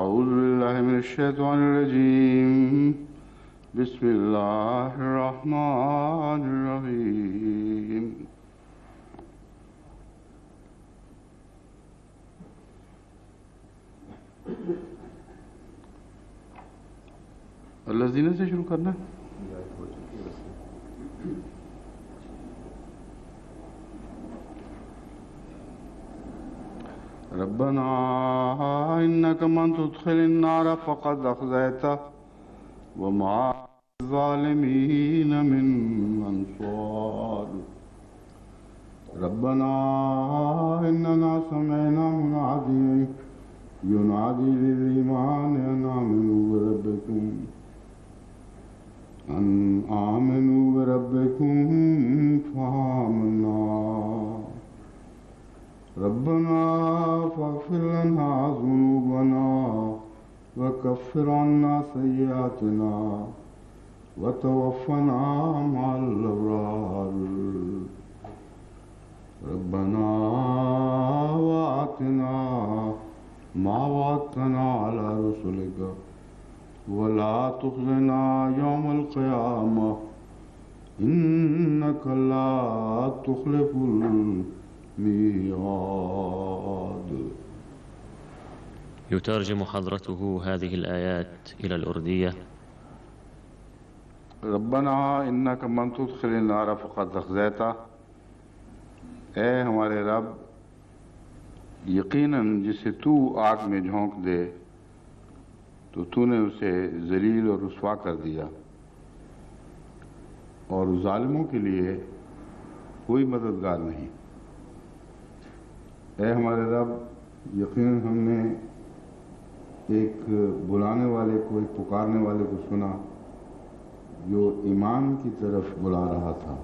أعوذ بالله من الشيطان الرجيم بسم الله الرحمن الرحيم अल्लाज़ीना से शुरू करना है। रब्बना इन्नका मन तुदखिलिन नार फ़क़द अख़ज़ैतह वमा लिज़्ज़ालिमीन मिन अंसार। रब्बना इन्नना समिअना मुनादियन युनादी लिल-ईमान अन आमिनू बिरब्बिकुम फ़आमन्ना। रब्बना फ़ग़फ़िर लना ज़ुनूबना वकफ़िर अन्ना सय्यिआतिना वतवफ़्फ़ना मअल अबरार। रब्बना वआतिना मा वअदतना अला रुसुलिका वला तुख़ज़िना यौमल क़ियामह इन्नका ला तुख़्लिफ़ुल मियाद। يترجم حضرته هذه الآيات إلى الأردية. रब्बना इन्नका मन तुदखिलिन नार फ़क़द अख़ज़ैतह। ए हमारे रब, यकीनन जिसे तू आग में झोंक दे तो तूने उसे ज़लील और रुस्वा कर दिया, और ज़ालिमों के लिए कोई मददगार नहीं। ए हमारे रब, यकीनन हमने एक बुलाने वाले को, एक पुकारने वाले को सुना जो ईमान की तरफ बुला रहा था,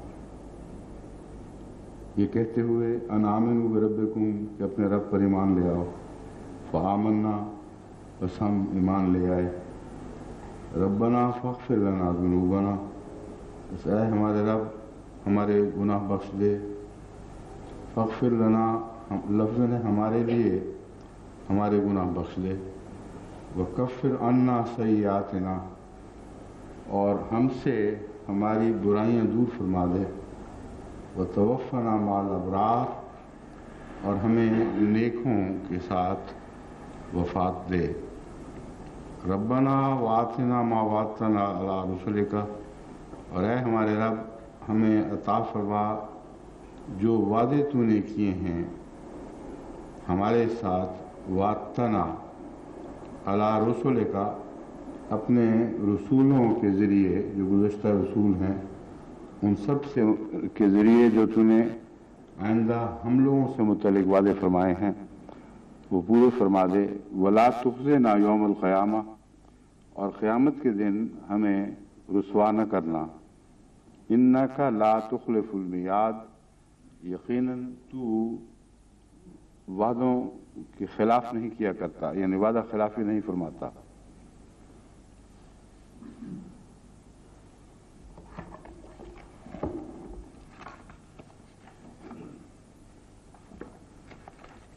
ये कहते हुए अनामिनू बिरब्बिकुम कि अपने रब पर ईमान ले आओ। फ़आमन्ना, बस हम ईमान ले आए। रब्बना फ़ग़फ़िर लना ज़ुनूबना, बस ऐ हमारे रब हमारे गुनाह बख्श दे। फ़ग़फ़िर लना लफ्ज़ ने हमारे लिए हमारे गुनाह बख्श दे। वकफ़िर अन्ना सय्यिआतिना, और हमसे हमारी बुराइयां दूर फरमा दे। वतवफ़्फ़ना मअल अबरार, और हमें नेकों के साथ वफ़ात दे। रब्बना वआतिना मा वअदतना अला रुसुलिका, और ऐ हमारे रब हमें अता फरमा जो वादे तूने किए हैं हमारे साथ। वअदतना अला रुसुलिका, अपने रसूलों के ज़रिए, जो गुज़श्ता रसूल हैं उन सब से के ज़रिए जो तूने आइंदा हम लोगों से मुतल्लिक़ वादे फरमाए हैं वो पूरे फरमा दे। वला तुख़ज़िना यौमल क़ियामह, और क़यामत के दिन हमें रुसवा न करना। इन्नका ला तुख़्लिफ़ुल मियाद, यकीनन तू वादों के खिलाफ नहीं किया करता, यानी वादा खिलाफी नहीं फरमाता।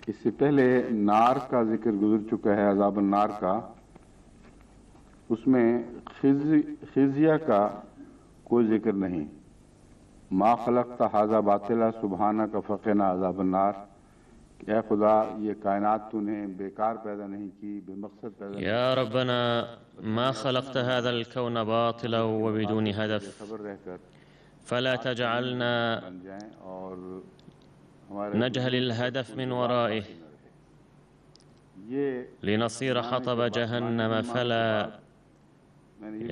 इससे पहले नार का जिक्र गुजर चुका है, अज़ाब नार का। उसमें खिज़िया का कोई जिक्र नहीं। मा खलक़्ता हाज़ा बातिला सुब्हानका फ़क़िना अज़ाब नार, ऐ खुदा ये कायनात तूने बेकार पैदा नहीं की, बेमकसद पैदा नहीं की। या रब्बना मा खलक़्त हाज़ा अल-कौन बातिला व बिदून हदफ फला तजअलना नजहल अल-हदफ मिन वराइह लिनसीर हतब जहन्नम फला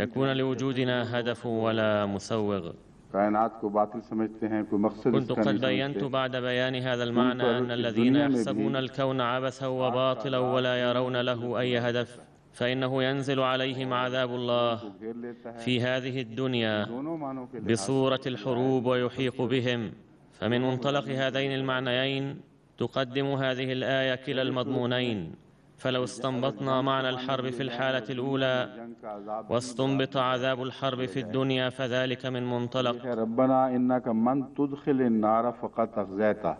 यकून लिवजूदिना हदफ वला मुसव्विग। कायनात को बातिल समझते हैं, कोई मकसद कुन्तु इसका क़द नहीं बय्यन्तु समझते। बअद बयानि हाज़ल मअना अन्न अल्लज़ीना यहसबून अल-कौन अबसन व बातिलन व ला यरौन लहु अय्य हदफ फ़इन्नहु यंज़िलु अलैहिम अज़ाबुल्लाह फ़ी हाज़िहि दुनिया बिसूरतिल हुरूब व युहीक़ु बिहिम। फमिन मुंतलक़ हाज़ैनि अल-मअनयैन तुक़द्दिमु हाज़िहि अल-आया किला अल-मज़मूनैन। फलौ इस्तंबतना मअना अल-हर्ब फ़िल हालति अल-ऊला वस्तुंबित अज़ाब अल-हर्ब फ़ी दुनिया फ़ज़ालिका मिन मुंतलक़। रब्बना इन्नका मन तुदखिलिन नार फ़क़द अख़ज़ैतह,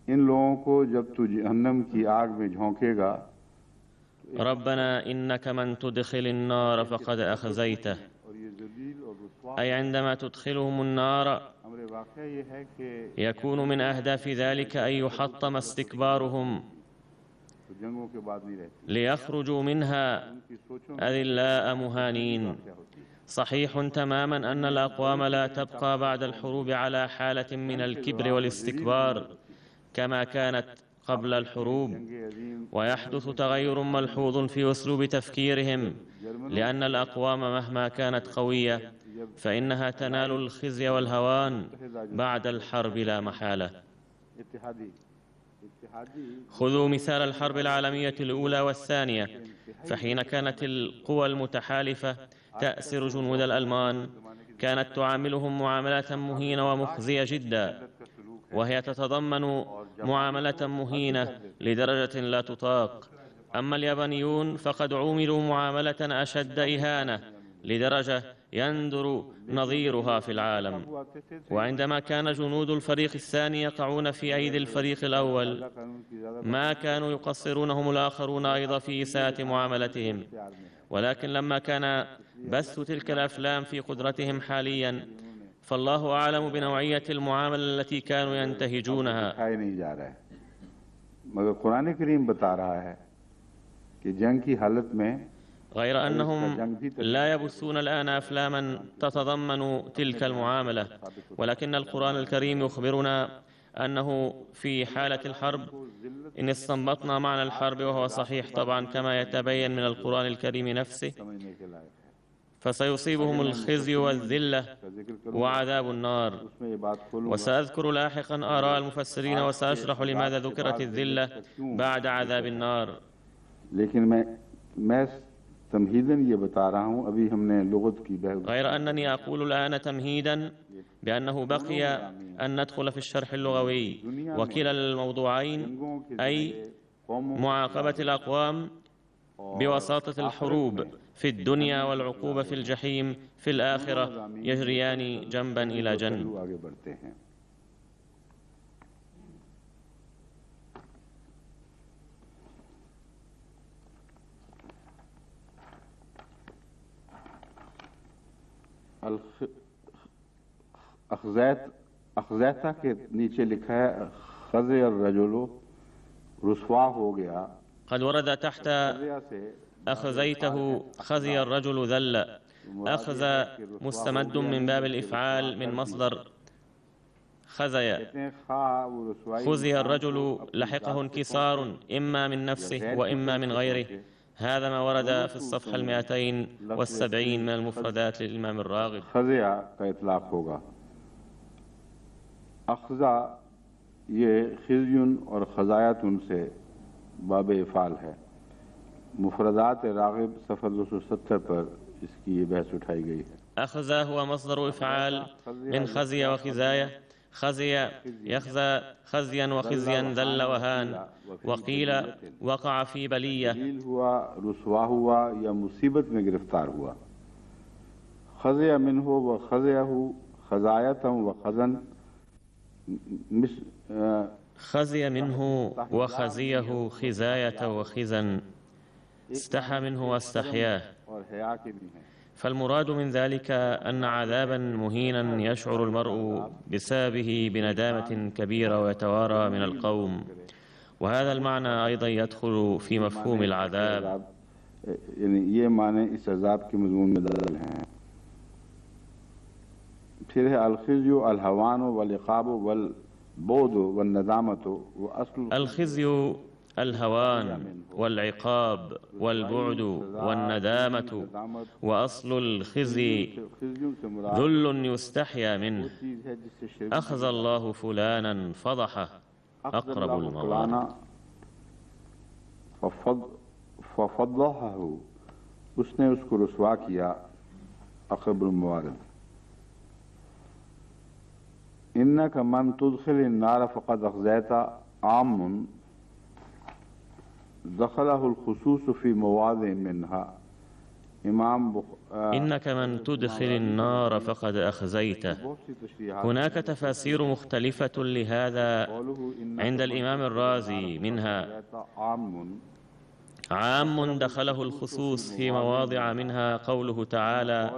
इन लोगों को जब तू जहन्नम की आग में झोंकेगा तो ربنا إنك من تدخل النار فقد أخزيته، أي عندما تدخلهم النار يكون من أهداف ذلك أن يحطم استكبارهم ليخرجوا منها أذلاء مهانين. صحيح تماما أن الأقوام لا تبقى بعد الحروب على حالة من الكبر والاستكبار كما كانت قبل الحروب، ويحدث تغير ملحوظ في أسلوب تفكيرهم، لأن الأقوام مهما كانت قوية فإنها تنال الخزي والهوان بعد الحرب لا محالة. خذوا مثال الحرب العالمية الأولى والثانية، فحين كانت القوى المتحالفة تأسر جنود الألمان كانت تعاملهم معاملة مهينة ومخزية جدا، وهي تتضمن معاملة مهينة لدرجة لا تطاق. أما اليابانيون فقد عوملوا معاملة أشد إهانة لدرجة يندر نظيرها في العالم. وعندما كان جنود الفريق الثاني يقعون في أيدي الفريق الأول ما كانوا يقصرونهم الآخرون أيضا في إساءة معاملتهم، ولكن لما كان بث تلك الأفلام في قدرتهم حاليا فالله أعلم بنوعية المعاملة التي كانوا ينتهجونها. غير أنهم لا يبثون الآن أفلاما تتضمن تلك المعاملة، ولكن القرآن الكريم يخبرنا أنه في حالة الحرب إن استنبطنا معنى الحرب، وهو صحيح طبعا كما يتبين من القرآن الكريم نفسه، فسيصيبهم الخزي والذلة وعذاب النار. وسأذكر لاحقا آراء المفسرين وسأشرح لماذا ذكرت الذلة بعد عذاب النار. غير أنني أقول الآن تمهيدا بأنه بقي أن ندخل في الشرح اللغوي، وكلا الموضوعين أي معاقبة الأقوام بوساطة الحروب في الدنيا والعقوبة في الجحيم في الآخرة يجريان جنبا إلى جنب. अखज़ैता के नीचे लिखा है खज़े الرجل रुस्वा हो गया. قد ورد تحت أخزيته خزي الرجل ذل. أخذ مستمد من باب الإفعال من مصدر خزي. خزي الرجل لحقه انكسار إما من نفسه وإما من غيره. هذا ما ورد في الصفحة 270 من المفردات للإمام الراغب. خزيا का इतलाक होगा. अखज़ा ये खिज़युन और खज़ायतुन से बाब इफ़ाल है. मुफरदात राग़िब सफ़ा 270 पर इसकी ये बहस उठाई गई है. أخذ هو مصدر إفعال من خزي وخزاية. خزي يخزى خزيا وخزيا ذل وهان، وقيل وقع في بلية. हुआ रुसवा हुआ या मुसीबत में गिरफ्तार हुआ. खज़या मिन्हु व खज़यहु खज़ायतम व खज़न. خزي منه وخزيه خزاية وخزا، استحى منه واستحياه. فالمراد من ذلك أن عذابا مهينا يشعر المرء بسببه بندامة كبيرة ويتوارى من القوم، وهذا المعنى أيضا يدخل في مفهوم العذاب. ये माने इस अज़ाब के मज़मून में दल हैं. फिर है अलखिज़्य अलहवान वलिक़ाब वलबौद वन्नदामत वअस्ल. الخزي الهوان والعقاب والبعد والندامة، وأصل الخزي ذل يستحيا منه. أخذ الله فلانا فضحه أقرب الموارد. ففضحه उसने उसको रुसवा किया अक़रब الموارد. إنك من تدخل النار فقد أخزيت عام دخله الخصوص في مواضع منها. إنك من تدخل النار فقد أخزيته. هناك تفاسير مختلفة لهذا عند الإمام الرازي، منها عام دخله الخصوص في مواضع منها قوله تعالى: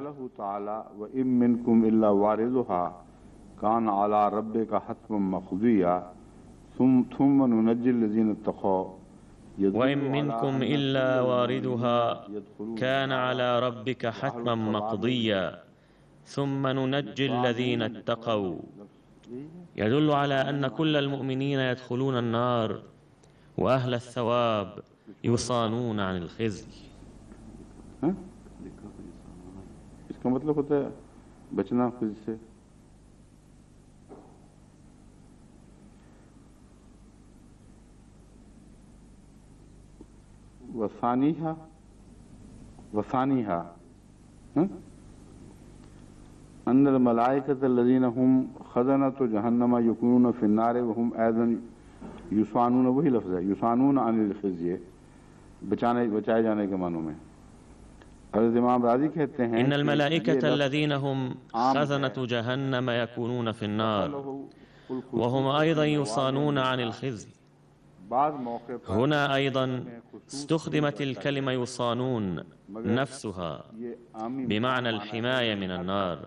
وَإِن مِّنكُمْ إِلَّا وَارِدُهَا كَانَ عَلَى رَبِّكَ حَتْمًا مَّقْضِيًّا ثُمَّ نُنَجِّي الَّذِينَ اتَّقَوْا وإن منكم إلا واردها كان على ربك حتما مقضيا ثم ننجي الذين اتقوا، يدل على أن كل المؤمنين يدخلون النار وأهل الثواب يصانون عن الخزي. इसका मतलब होता है बचना खुद से। वसानीहा अन्नल मलाइकत लजीन हुम खज़नतु जहन्नम यकुनून फिन्नार व हुम ऐज़न युसानून, वही लफ्ज़ है युसानून अनिल खिज़्य, बचाए जाने के मानों में। हज़रत इमाम राज़ी कहते हैं إن الملائكة الذين هم خزنة جهنم يكونون في النار وهم أيضا يصانون عن الخزي. هنا أيضا استخدمت الكلمة يصانون نفسها بمعنى الحماية من النار،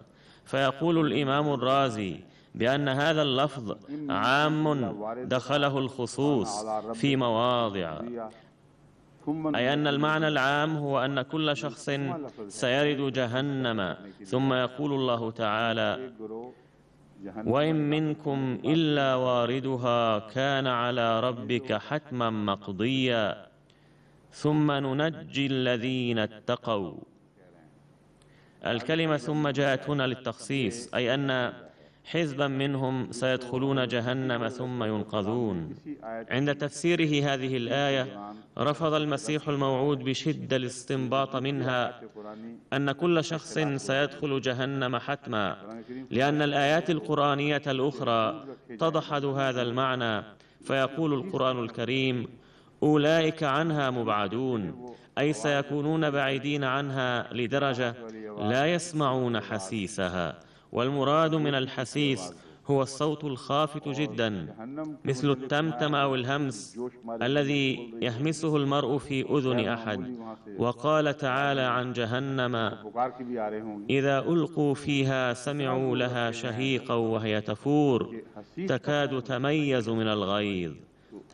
فيقول الإمام الرازي بأن هذا اللفظ عام دخله الخصوص في مواضع، أي أن المعنى العام هو أن كل شخص سيرد جهنم، ثم يقول الله تعالى: وإن منكم إلا واردها كان على ربك حتما مقضيا ثم ننجي الذين اتقوا. الكلمة ثم جاءت هنا للتخصيص، أي أن حزبا منهم سيدخلون جهنم ثم ينقذون. عند تفسيره هذه الآية رفض المسيح الموعود بشدة الاستنباط منها أن كل شخص سيدخل جهنم حتما، لأن الآيات القرآنية الأخرى تدحض هذا المعنى، فيقول القرآن الكريم: أولئك عنها مبعدون، أي سيكونون بعيدين عنها لدرجة لا يسمعون حسيسها. والمراد من الحسيس هو الصوت الخافت جدا مثل التمتم أو الهمس الذي يهمسه المرء في أذن أحد. وقال تعالى عن جهنم: إذا ألقوا فيها سمعوا لها شهيقا وهي تفور تكاد تميز من الغيظ.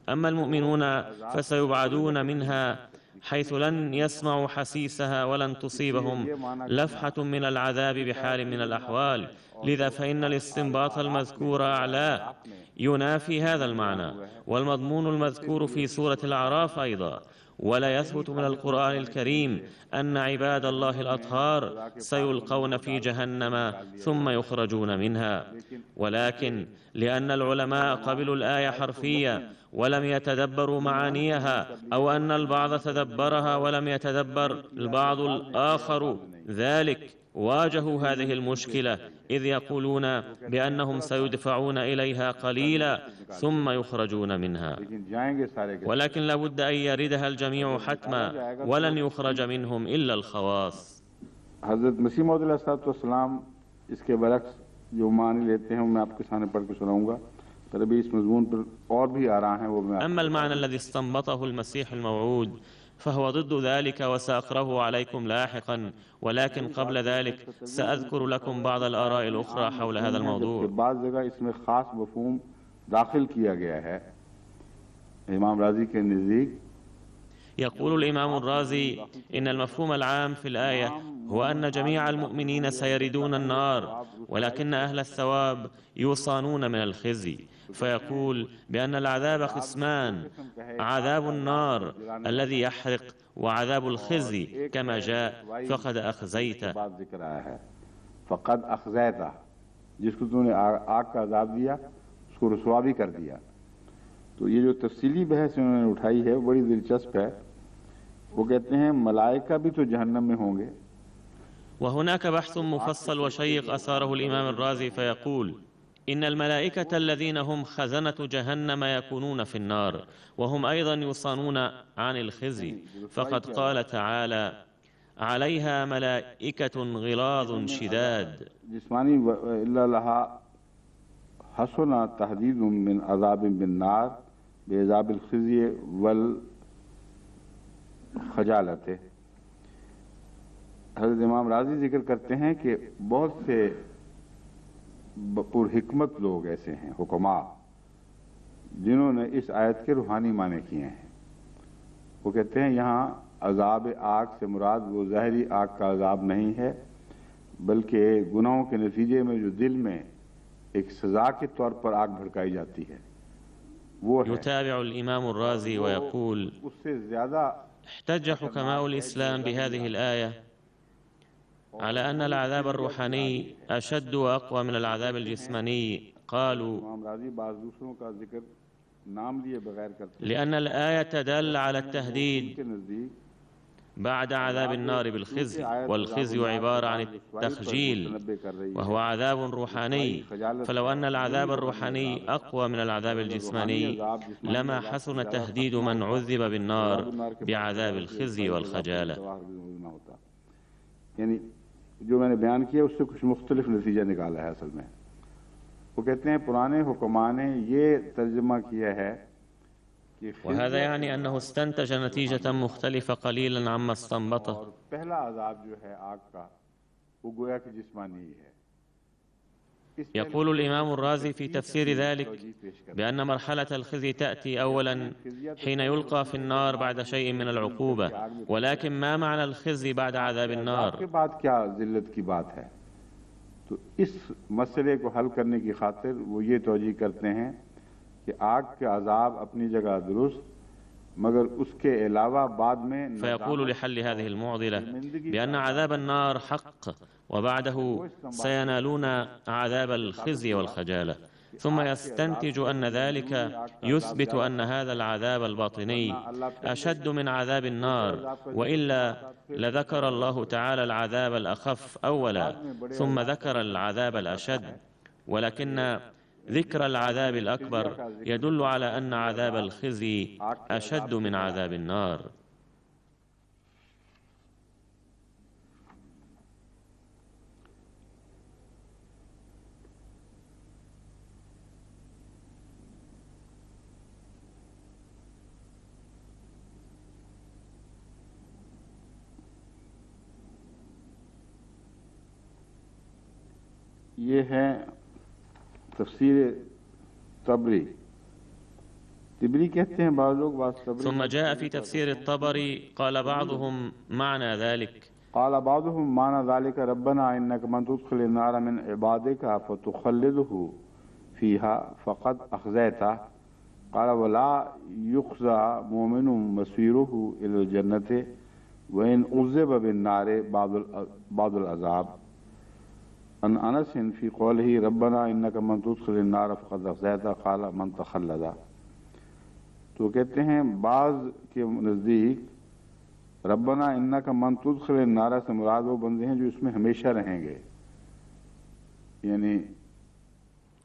أما المؤمنون فسيبعدون منها حيث لن يسمعوا حسيسها ولن تصيبهم لفحة من العذاب بحال من الأحوال. لذا فإن الاستنباط المذكور أعلاه ينافي هذا المعنى، والمضمون المذكور في سورة الأعراف أيضا. ولا يثبت من القرآن الكريم أن عباد الله الأطهار سيلقون في جهنم ثم يخرجون منها، ولكن لأن العلماء قبلوا الآية حرفية ولم يتدبروا معانيها، أو أن البعض تدبرها ولم يتدبر البعض الآخر ذلك، واجهوا هذه المشكلة، إذ يقولون بأنهم سيدفعون إليها قليلا ثم يخرجون منها، ولكن لابد أن يردها الجميع حتما ولن يخرج منهم إلا الخواص. حضرت مسیح موعود علیہ الصلوۃ والسلام इसके बरक्स जो मानी लेते हैं मैं आपके सामने पढ़ के सुनाऊंगा। पर अभी इस मजमून पर और भी आ रहा है वो मैं। أما المعنى الذي استنبطه المسيح الموعود فهو ضد ذلك وسأقرأه عليكم لاحقا، ولكن قبل ذلك سأذكر لكم بعض الآراء الأخرى حول هذا الموضوع. بعض जगह इसमें खास मफहूम दाखिल किया गया है इमाम राजी के नज़दीक। يقول الإمام الرازي إن المفهوم العام في الآية هو أن جميع المؤمنين سيردون النار، ولكن أهل الثواب يوصانون من الخزي. فيقول بأن العذاب قسمان: عذاب النار الذي يحرق، وعذاب الخزي كما جاء فقد أخزيت. فقد أخزيت जिसको तूने आग का अजाब दिया उसको रुसवा भी कर दिया। तो ये जो तफसीली बहस उन्होंने उठाई है बड़ी दिलचस्प है। वो कहते हैं मलाइका भी तो जहन्नम में होंगे। وهناك بحث مفصل وشيق أثاره الإمام الرازي فيقول: إن الملائكة الذين هم خزنة جهنم يكونون في النار وهم أيضا يصانون عن الخزي، فقد قال تعالى: عليها ملائكة غلاظ شداد. जिस्मानी इल्ला लहा हसना तहदीद मिन अज़ाब बिन नार बेज़ाबिल खिज़्य वल खजालत है। हज़रत इमाम राज़ी जिक्र करते हैं कि बहुत से पुरहिकमत लोग ऐसे हैं हुक्मा जिन्होंने इस आयत के रूहानी माने किए हैं। वो कहते हैं यहाँ अज़ाब आग से मुराद वो ज़ाहिरी आग का अज़ाब नहीं है, बल्कि गुनाहों के नतीजे में जो दिल में एक सज़ा के तौर पर आग भड़काई जाती है वो है। يتابع الإمام الرازي ويقول: उससे ज़्यादा احتج حكماء الإسلام بهذه الآية على أن العذاب الروحاني أشد وأقوى من العذاب الجسماني. قالوا: لأن الآية تدل على التهديد بعد عذاب النار بالخزي، والخزي عبارة عن التخجيل وهو عذاب روحاني، فلو أن العذاب الروحاني أقوى من العذاب الجسماني لما حسن تهديد من عذب بالنار بعذاب الخزي والخجالة. यानी जो मैंने बयान किया उससे कुछ मुख्तलिफ नतीजा निकाला है। असल में वो कहते हैं पुराने हुक्मा ने ये तर्जुमा किया है कि وهذا يعني أنه استنتج نتيجة مختلفة قليلا عما استنبطه. पहला अजाब जो है आग का वो गोया कि जिस्मानी ही है। يقول الإمام الرازي في تفسير ذلك بأن مرحلة الخزي تأتي أولا حين يلقى في النار بعد شيء من العقوبة، ولكن ما معنى الخزي بعد عذاب النار؟ के बाद क्या जिल्लत की बात है। तो इस मसले को हल करने की खातिर वो ये तौजीह करते हैं कि आग के अजाब अपनी जगह दुरुस्त, मगर उसके अलावा बाद में فيقول لحل هذه المعضلة بأن عذاب النار حق، وبعده سينالون عذاب الخزي والخجالة، ثم يستنتج أن ذلك يثبت أن هذا العذاب الباطني أشد من عذاب النار، وإلا لذكر الله تعالى العذاب الأخف أولا ثم ذكر العذاب الأشد، ولكن ذكر العذاب الأكبر يدل على أن عذاب الخزي أشد من عذاب النار. ये है तफसीर तबरी। तिबरी कहते हैं बाद लोग। ثم جاء في تفسير الطبري قال بعضهم معنى ذلك: قال بعضهم معنى ذلك ربنا إنك من تدخل النار من عبادك فتخلده فيها فقد أخزيته. قال ولا يخزى مؤمن مسيره إلى الجنة وإن عذب بالنار بعض العذاب. أن أنس في قوله ربنا إنك من تدخل النار فقد أخزيته قال من تخلد. तो कहते हैं बाज के नज़दीक रब्बना इन्ना का मन तुदखिल नारा से मुराद वो बंदे हैं जो इसमें हमेशा रहेंगे, यानी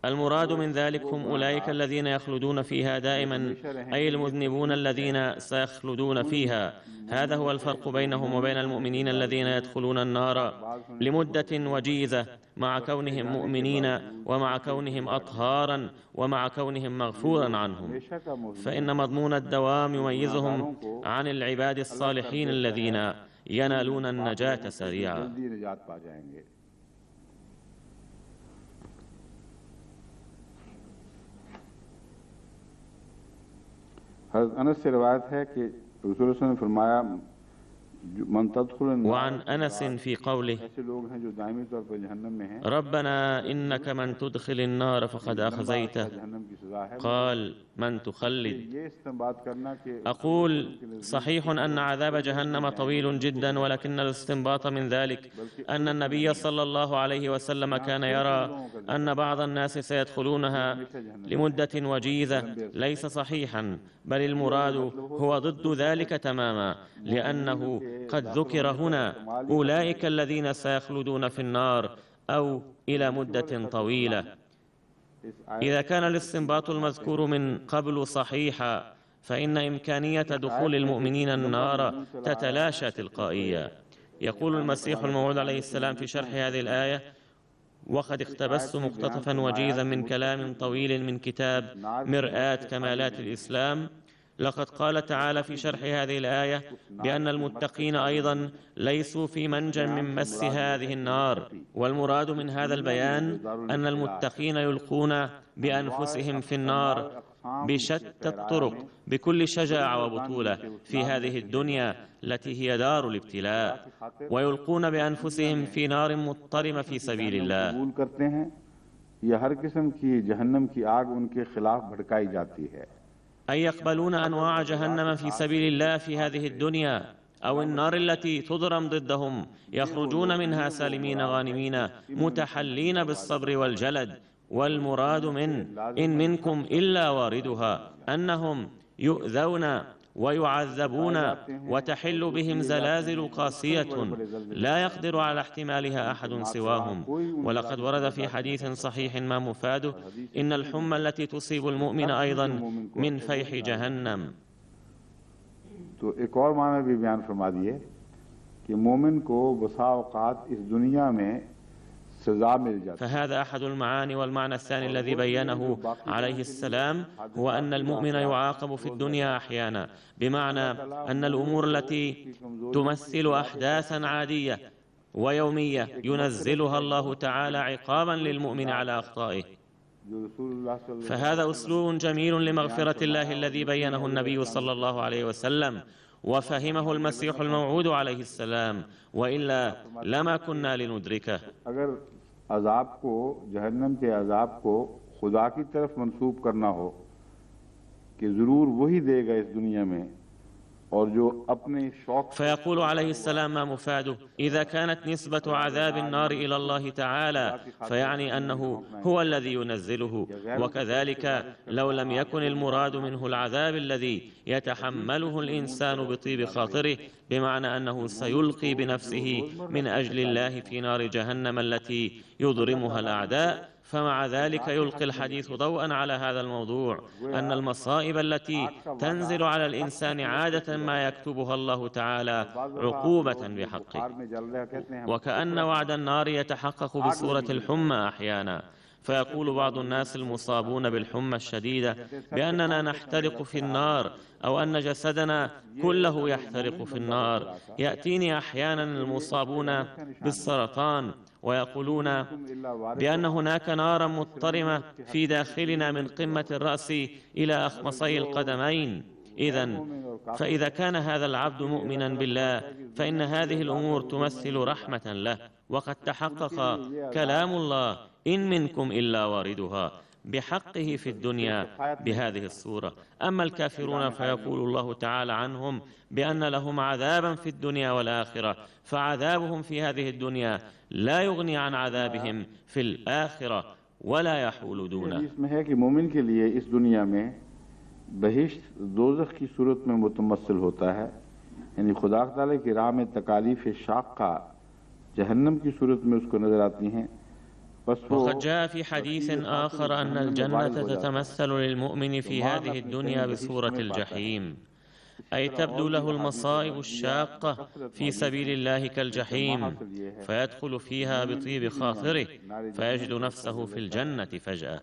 المراد من ذلك هم أولئك الذين يخلدون فيها دائما، أي المذنبون الذين سيخلدون فيها. هذا هو الفرق بينهم وبين المؤمنين الذين يدخلون النار لمدة وجيزة مع كونهم مؤمنين ومع كونهم أطهارا ومع كونهم مغفورا عنهم، فإن مضمون الدوام يميزهم عن العباد الصالحين الذين ينالون النجاة سريعا. हज़रत अनस से रिवायत है कि रसूल ने फरमाया وعن أنس في قوله ربنا إنك من تدخل النار فقد أخزيته قال من تخلد. أقول صحيح أن عذاب جهنم طويل جدا، ولكن الاستنباط من ذلك أن النبي صلى الله عليه وسلم كان يرى أن بعض الناس سيدخلونها لمدة وجيزة ليس صحيحا، بل المراد هو ضد ذلك تماما، لأنه قد ذكر هنا أولئك الذين سيخلدون في النار أو إلى مدة طويلة. إذا كان الاستنباط المذكور من قبل صحيحا فإن إمكانية دخول المؤمنين النار تتلاشى تلقائيا. يقول المسيح الموعود عليه السلام في شرح هذه الآية: وقد اقتبست مقتطفا وجيزا من كلام طويل من كتاب مرآة كمالات الإسلام لقد قال تعالى في شرح هذه الآية بأن المتقين أيضا ليسوا في منجى من مس هذه النار، والمراد من هذا البيان أن المتقين يلقون بأنفسهم في النار بشتى الطرق بكل شجاعة وبطولة في هذه الدنيا التي هي دار الابتلاء، ويلقون بأنفسهم في نار مضطرمة في سبيل الله. أي يقبلون أنواع جهنم في سبيل الله في هذه الدنيا أو النار التي تضرم ضدهم، يخرجون منها سالمين غانمين متحلين بالصبر والجلد. والمراد من إن منكم إلا واردها أنهم يؤذون ويعذبون وتحل بهم زلازل قاسية لا يقدر على احتمالها أحد سواهم. ولقد ورد في حديث صحيح ما مفاده إن الحمى التي تصيب المؤمن أيضا من فيح جهنم. तो एक और माना भी बयान फरमा दिए कि मोमिन को बसा औकात इस दुनिया में सजा मिल जाती है. فهذا أحد المعاني. والمعنى الثاني الذي بينه عليه السلام هو أن المؤمن يعاقب في الدنيا أحيانا، بمعنى أن الأمور التي تمثل أحداثا عادية ويومية ينزلها الله تعالى عقابا للمؤمن على أخطائه. فهذا أسلوب جميل لمغفرة الله الذي بينه النبي صلى الله عليه وسلم وفهمه المسيح الموعود عليه السلام، وإلا لما كنا لندركه. अगर अजाब को, जहन्नम के अजाब को खुदा की तरफ मंसूब करना हो कि जरूर वही देगा इस दुनिया में, और जो अपने शौक. فيقول عليه السلام ما مفاده: إذا كانت نسبة عذاب النار إلى الله تعالى فيعني أنه هو الذي ينزله، وكذلك لو لم يكن المراد منه العذاب الذي يتحمله الإنسان بطيب خاطره، بمعنى أنه سيلقي بنفسه من أجل الله في نار جهنم التي يضرمها الأعداء. فمع ذلك يلقي الحديث ضوءا على هذا الموضوع، أن المصائب التي تنزل على الإنسان عادة ما يكتبها الله تعالى عقوبة بحقه، وكأن وعد النار يتحقق بصورة الحمى أحيانا. فيقول بعض الناس المصابون بالحمى الشديدة بأننا نحترق في النار، أو أن جسدنا كله يحترق في النار. يأتيني أحيانا المصابون بالسرطان ويقولون بأن هناك نارا مضطرمة في داخلنا من قمة الرأس إلى أخمصي القدمين. فإذا كان هذا العبد مؤمنا بالله فإن هذه الأمور تمثل رحمة له، وقد تحقق كلام الله: إن منكم إلا واردها، بحقه في الدنيا بهذه الصورة. أما الكافرون فيقول الله تعالى عنهم بأن لهم عذابا في الدنيا والآخرة، فعذابهم في هذه الدنيا لا يغني عن عذابهم في الآخرة ولا يحول دونه. इसमें है कि मोमिन के लिए इस दुनिया में बहिश्त दोज़ख की सूरत में मुतमस्सिल होता है, यानी खुदा ताला की राह में तकालीफ शाक़ा जहन्नम की सूरत में उसको नजर आती हैं। وقد جاء في حديث آخر أن الجنة تتمثل للمؤمن في هذه الدنيا بصورة الجحيم، أي تبدو له المصائب الشاقة في سبيل الله كالجحيم، فيدخل فيها بطيب خاطره فيجد نفسه في الجنة فجأة.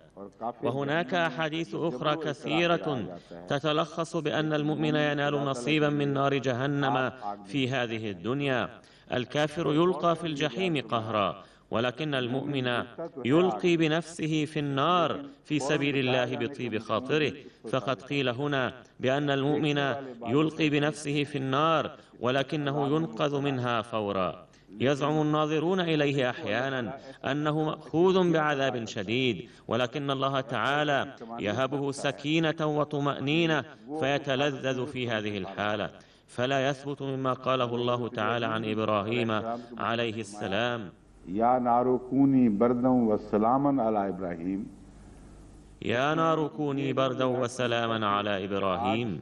وهناك أحاديث أخرى كثيرة تتلخص بأن المؤمن ينال نصيبا من نار جهنم في هذه الدنيا. الكافر يلقى في الجحيم قهرا، ولكن المؤمن يلقي بنفسه في النار في سبيل الله بطيب خاطره. فقد قيل هنا بأن المؤمن يلقي بنفسه في النار ولكنه ينقذ منها فورا. يزعم الناظرون إليه أحيانا أنه مأخوذ بعذاب شديد، ولكن الله تعالى يهبه سكينة وطمأنينة فيتلذذ في هذه الحالة. فلا يثبت مما قاله الله تعالى عن إبراهيم عليه السلام: या नारो कूनी बरदम व सलामन अला इब्राहिम, يا نار كوني بردا وسلاما على إبراهيم،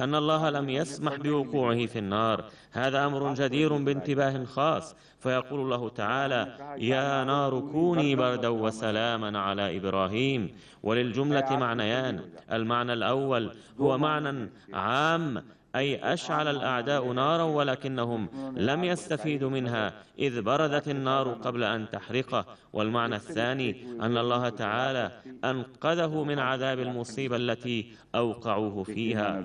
أن الله لم يسمح بوقوعه في النار. هذا أمر جدير بانتباه خاص. فيقول الله تعالى: يا نار كوني بردا وسلاما على إبراهيم. وللجملة معنيان: المعنى الأول هو معنى عام أي أشعل الأعداء نارا ولكنهم لم يستفيدوا منها إذ بردت النار قبل أن تحرقه. والمعنى الثاني أن الله تعالى أنقذه من عذاب المصيبة التي أوقعوه فيها.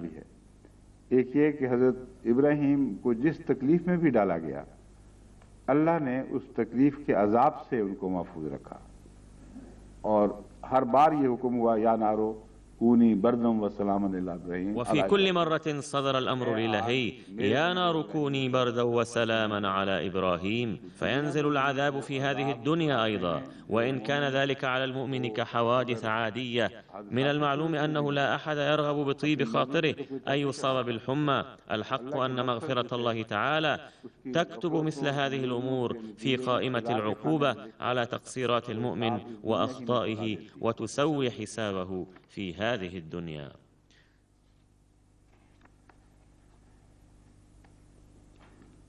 एक ये कि हजरत इब्राहिम को जिस तकलीफ में भी डाला गया, अल्लाह ने उस तकलीफ के अजाब से उनको महफूज रखा और हर बार ये हुक्म हुआ या नारो كوني بردا وسلاما إلى إبراهيم. وفي كل مرة صدر الأمر الإلهي يا نار كوني بردا وسلاما على إبراهيم، فينزل العذاب في هذه الدنيا أيضا، وإن كان ذلك على المؤمن كحوادث عادية. من المعلوم أنه لا أحد يرغب بطيب خاطره أن يصاب بالحمى. الحق أن مغفرة الله تعالى تكتب مثل هذه الأمور في قائمة العقوبة على تقصيرات المؤمن وأخطائه وتسوي حسابه في هذه الدنيا.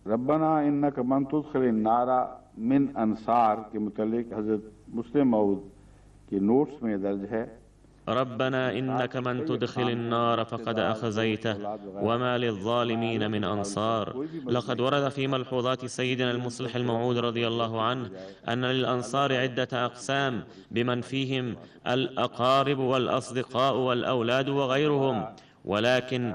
रब्बना इन्नक मन तुदखिल नारा मिन अंसार के मुतालिक हजरत मुस्लिम मऊद के नोट्स में दर्ज है ربنا إنك من تدخل النار فقد أخزيته وما للظالمين من أنصار. لقد ورد في ملحوظات سيدنا المصلح الموعود رضي الله عنه أن للأنصار عدة أقسام بمن فيهم الأقارب والأصدقاء والأولاد وغيرهم، ولكن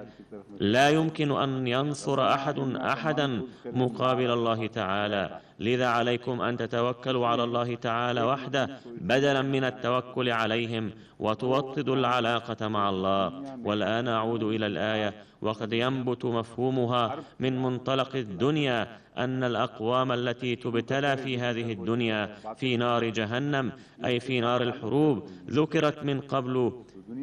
لا يمكن أن ينصر أحد أحدا مقابل الله تعالى. لذا عليكم أن تتوكلوا على الله تعالى وحده بدلا من التوكل عليهم وتوطدوا العلاقة مع الله. والآن أعود إلى الآية، وقد ينبت مفهومها من منطلق الدنيا أن الأقوام التي تبتلى في هذه الدنيا في نار جهنم أي في نار الحروب ذكرت من قبل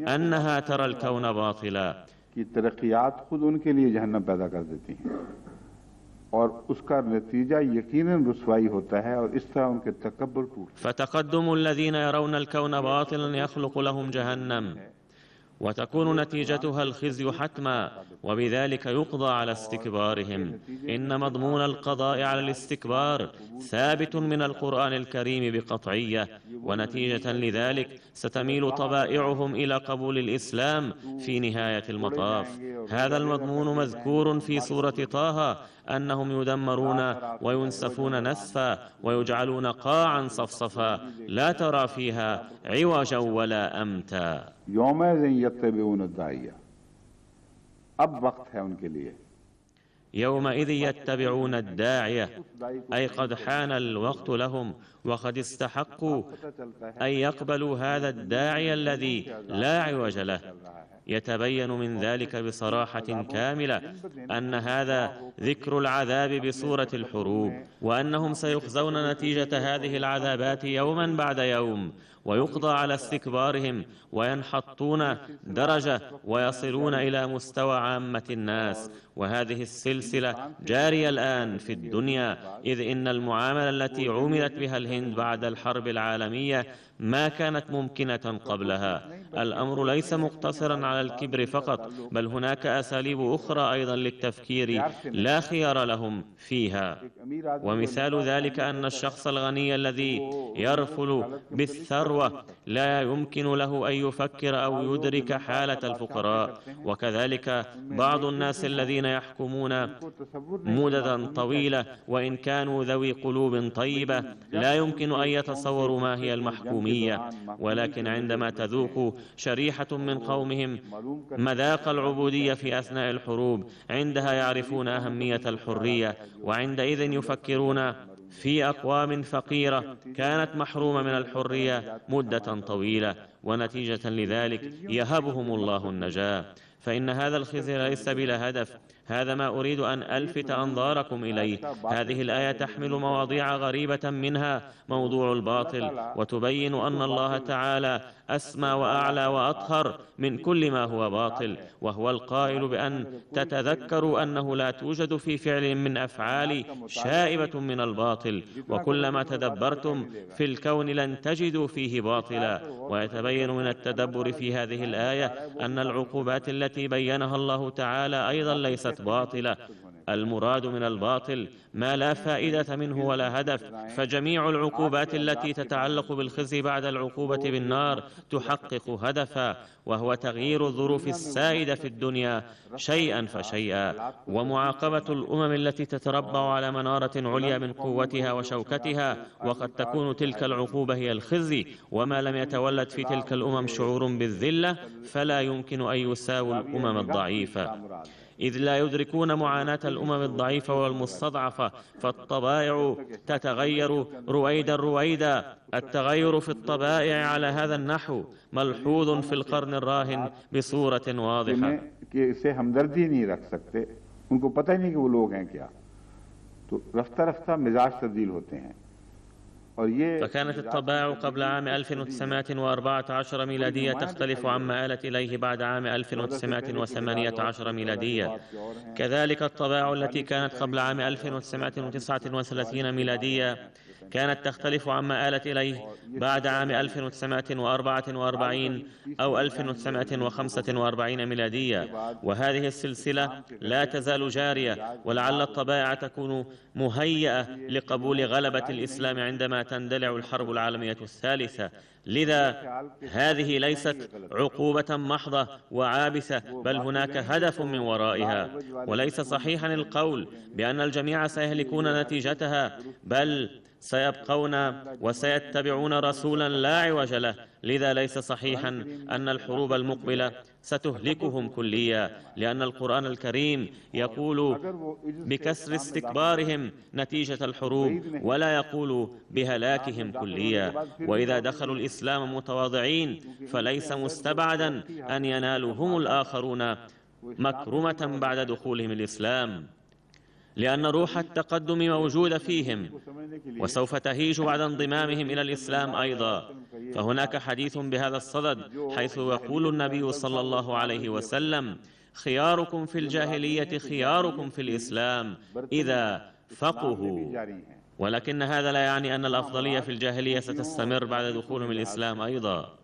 أنها ترى الكون باطلا. कि तरक्कियात खुद उनके लिए जहन्नम पैदा कर देती हैं और उसका नतीजा यकीनन रुसवाई होता है और इस तरह उनके तकब्बुर टूटता है। فتقدم الذين يرون الكون باطلا يخلق لهم جهنم وتكون نتيجتها الخزي حتما، وبذلك يقضى على استكبارهم. إن مضمون القضاء على الاستكبار ثابت من القرآن الكريم بقطعية، ونتيجة لذلك ستميل طبائعهم إلى قبول الإسلام في نهاية المطاف. هذا المضمون مذكور في سورة طه أنهم يدمرون وينسفون نسفا ويجعلون قاعا صفصفا لا ترى فيها عوجا ولا أمتا. अब वक्त है उनके लिए يومئذ يتبعون الداعية أي قد حان الوقت لهم وقد استحقوا أن يقبلوا هذا الداعي الذي لا عوج له. يتبين من ذلك بصراحة كاملة أن هذا ذكر العذاب بصورة الحروب، وأنهم سيخزون نتيجة هذه العذابات يوما بعد يوم، ويقضى على استكبارهم وينحطون درجة ويصلون إلى مستوى عامة الناس. وهذه السلسلة جارية الآن في الدنيا، إذ إن المعاملة التي عُملت بها الهند بعد الحرب العالمية ما كانت ممكنة قبلها. الأمر ليس مقتصرا على الكبر فقط، بل هناك أساليب أخرى أيضا للتفكير لا خيار لهم فيها. ومثال ذلك أن الشخص الغني الذي يرفل بالثروة لا يمكن له أن يفكر أو يدرك حالة الفقراء. وكذلك بعض الناس الذين يحكمون مددا طويلة وإن كانوا ذوي قلوب طيبة لا يمكن أن يتصوروا ما هي المحكومية، ولكن عندما تذوق شريحة من قومهم مذاق العبودية في أثناء الحروب عندها يعرفون أهمية الحرية، وعندئذ يفكرون في أقوام فقيرة كانت محرومة من الحرية مدة طويلة، ونتيجة لذلك يهبهم الله النجاة. فإن هذا الخزي ليس بلا هدف، هذا ما أريد أن ألفت أنظاركم إليه. هذه الآية تحمل مواضيع غريبة منها موضوع الباطل، وتبين أن الله تعالى أسمى وأعلى وأطهر من كل ما هو باطل، وهو القائل بأن تتذكروا أنه لا توجد في فعل من أفعال شائبة من الباطل، وكلما تدبرتم في الكون لن تجدوا فيه باطلا. ويتبين من التدبر في هذه الآية أن العقوبات التي بينها الله تعالى أيضا ليست باطلة، المراد من الباطل ما لا فائدة منه ولا هدف، فجميع العقوبات التي تتعلق بالخزي بعد العقوبة بالنار تحقق هدفا، وهو تغيير الظروف السائدة في الدنيا شيئا فشيئا، ومعاقبة الأمم التي تتربع على منارة عليا من قوتها وشوكتها، وقد تكون تلك العقوبة هي الخزي، وما لم يتولد في تلك الأمم شعور بالذلة فلا يمكن أن يساووا الأمم الضعيفة، إذ لا يدركون معاناة الأمم الضعيفة والمستضعفة، فالطبائع تتغير رويدا رويدا. التغير في الطبائع على هذا النحو ملحوظ في القرن الراهن بصورة واضحة. इससे हमदर्दी नहीं रख सकते, उनको पता ही नहीं कि वो लोग हैं क्या, तो रफ्ता रफ्ता मिजाज तब्दील होते हैं। فكانت الطبائع قبل عام 1914 ميلادية تختلف عما آلت إليه بعد عام 1918 ميلادية. كذلك الطبائع التي كانت قبل عام 1939 ميلادية كانت تختلف عما آلت إليه بعد عام 1944 أو 1945 ميلادية، وهذه السلسلة لا تزال جارية، ولعل الطبائع تكون مهيئة لقبول غلبة الإسلام عندما تندلع الحرب العالمية الثالثة. لذا هذه ليست عقوبة محضة وعابثة، بل هناك هدف من ورائها، وليس صحيحا القول بأن الجميع سيهلكون نتيجتها، بل سيبقون وسيتبعون رسولا لا عوج له. لذا ليس صحيحا أن الحروب المقبلة ستهلكهم كليا، لأن القرآن الكريم يقول بكسر استكبارهم نتيجة الحروب، ولا يقول بهلاكهم كليا. وإذا دخلوا الإسلام متواضعين فليس مستبعدا أن ينالهم الآخرون مكرمة بعد دخولهم الإسلام، لأن روح التقدم موجودة فيهم، وسوف تهيج بعد انضمامهم إلى الإسلام أيضا. فهناك حديث بهذا الصدد، حيث يقول النبي صلى الله عليه وسلم: خياركم في الجاهلية خياركم في الإسلام إذا فقهوا. ولكن هذا لا يعني أن الأفضلية في الجاهلية ستستمر بعد دخولهم الإسلام أيضا،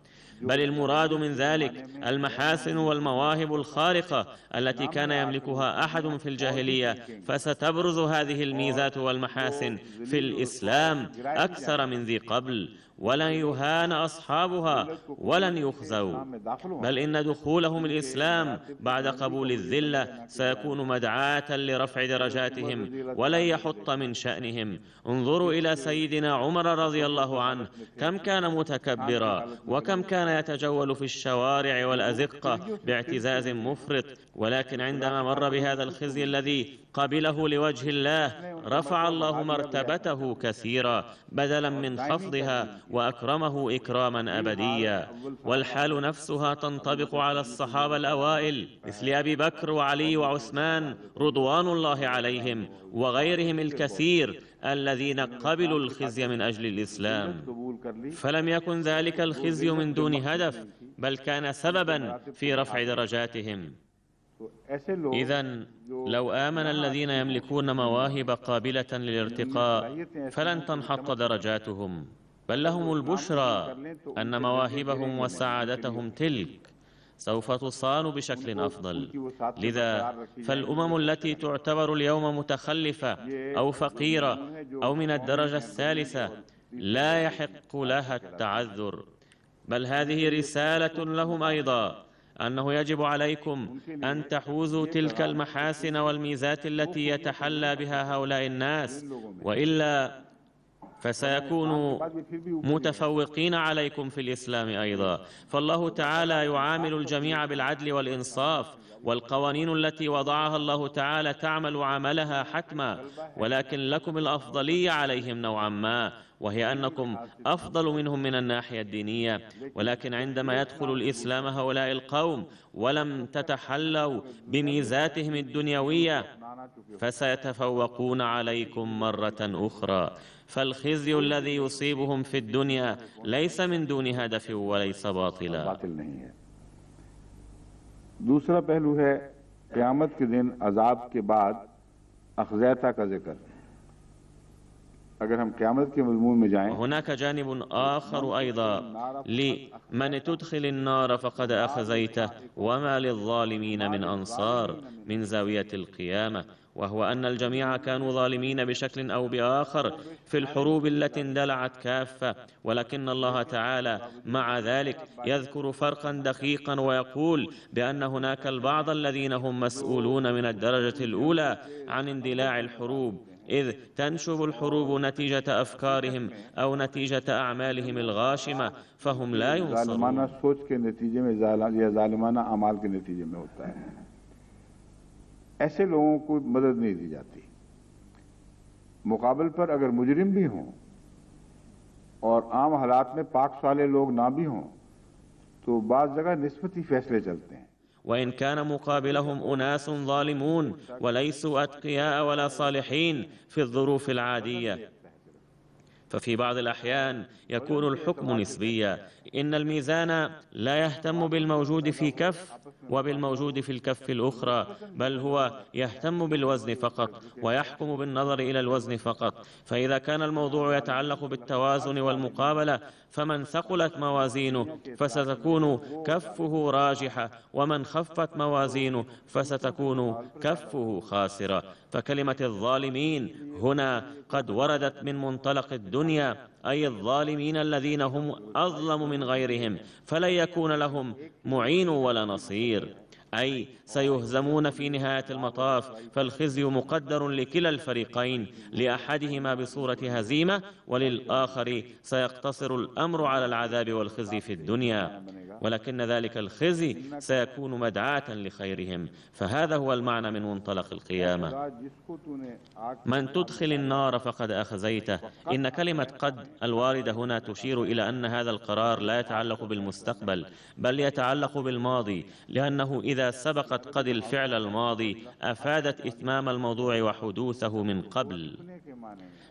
بل المراد من ذلك المحاسن والمواهب الخارقة التي كان يملكها أحد في الجاهلية، فستبرز هذه الميزات والمحاسن في الإسلام أكثر من ذي قبل، ولن يهان أصحابها ولن يخزوا، بل إن دخولهم الإسلام بعد قبول الذلة سيكون مدعاة لرفع درجاتهم ولن يحط من شأنهم. انظروا إلى سيدنا عمر رضي الله عنه، كم كان متكبرا، وكم كان يتجول في الشوارع والأزقة باعتزاز مفرط، ولكن عندما مر بهذا الخزي الذي قبله لوجه الله رفع الله مرتبته كثيرا بدلا من خفضها، وأكرمه إكراما أبديا. والحال نفسها تنطبق على الصحابة الأوائل مثل أبي بكر وعلي وعثمان رضوان الله عليهم، وغيرهم الكثير الذين قبلوا الخزي من أجل الإسلام، فلم يكن ذلك الخزي من دون هدف، بل كان سببا في رفع درجاتهم. إذن لو آمن الذين يملكون مواهب قابلة للارتقاء فلن تنحط درجاتهم، بل لهم البشرى أن مواهبهم وسعادتهم تلك سوف تصان بشكل أفضل. لذا فالأمم التي تعتبر اليوم متخلفة أو فقيرة أو من الدرجة الثالثة لا يحق لها التعذر، بل هذه رسالة لهم أيضا، أنه يجب عليكم أن تحوزوا تلك المحاسن والميزات التي يتحلى بها هؤلاء الناس، وإلا فسيكونوا متفوقين عليكم في الإسلام أيضا. فالله تعالى يعامل الجميع بالعدل والإنصاف، والقوانين التي وضعها الله تعالى تعمل عملها حتما، ولكن لكم الأفضلية عليهم نوعا ما، وهي أنكم أفضل منهم من الناحية الدينية. ولكن عندما يدخل الإسلام هؤلاء القوم ولم تتحلوا بميزاتهم الدنيوية فسيتفوقون عليكم مرة أخرى. فالخزي الذي يصيبهم في الدنيا ليس من دون هدف وليس باطلا. दूसरा पहलू है क़यामत के दिन अज़ाब के बाद अख़ज़ैता का जिक्र। अगर हम क़यामत के मज़मून में जाएं, هناك جانب آخر أيضا: لمن تدخل النار فقد أخزيته وما للظالمين من أنصار، من زاوية القيامة. وهو أن الجميع كانوا ظالمين بشكل أو بآخر في الحروب التي اندلعت كافة، ولكن الله تعالى مع ذلك يذكر فرقا دقيقا ويقول بأن هناك البعض الذين هم مسؤولون من الدرجة الأولى عن اندلاع الحروب، إذ تنشب الحروب نتيجة أفكارهم أو نتيجة أعمالهم الغاشمة، فهم لا ज़ालिमाना ينصرون. सोच के नतीजे में या ज़ालिमाना अमाल के नतीजे में होता है। ऐसे लोगों को मदद नहीं दी जाती। मुकाबल पर अगर मुजरिम भी हों और आम हालात में पाक वाले लोग ना भी हों तो बाज़ जगह निस्बती फैसले चलते हैं। وإن كان مقابلهم أناس ظالمون وليسوا أتقياء ولا صالحين في الظروف العادية، ففي بعض الأحيان يكون الحكم نسبيا. إن الميزان لا يهتم بالموجود في كف وبالموجود في الكف الأخرى، بل هو يهتم بالوزن فقط ويحكم بالنظر إلى الوزن فقط. فإذا كان الموضوع يتعلق بالتوازن والمقابلة، فمن ثقلت موازينه فستكون كفه راجحة، ومن خفت موازينه فستكون كفه خاسرة. فكلمة الظالمين هنا قد وردت من منطلق الدنيا، أي الظالمين الذين هم أظلم من غيرهم، فلن يكون لهم معين ولا نصير، أي سيهزمون في نهاية المطاف. فالخزي مقدر لكلا الفريقين، لأحدهما بصورة هزيمة وللآخر سيقتصر الأمر على العذاب والخزي في الدنيا، ولكن ذلك الخزي سيكون مدعاة لخيرهم. فهذا هو المعنى من منطلق القيامة. من تدخل النار فقد أخزيته. إن كلمة قد الواردة هنا تشير إلى أن هذا القرار لا يتعلق بالمستقبل بل يتعلق بالماضي، لأنه إذا سبقت قد الفعل الماضي أفادت إتمام الموضوع وحدوثه من قبل.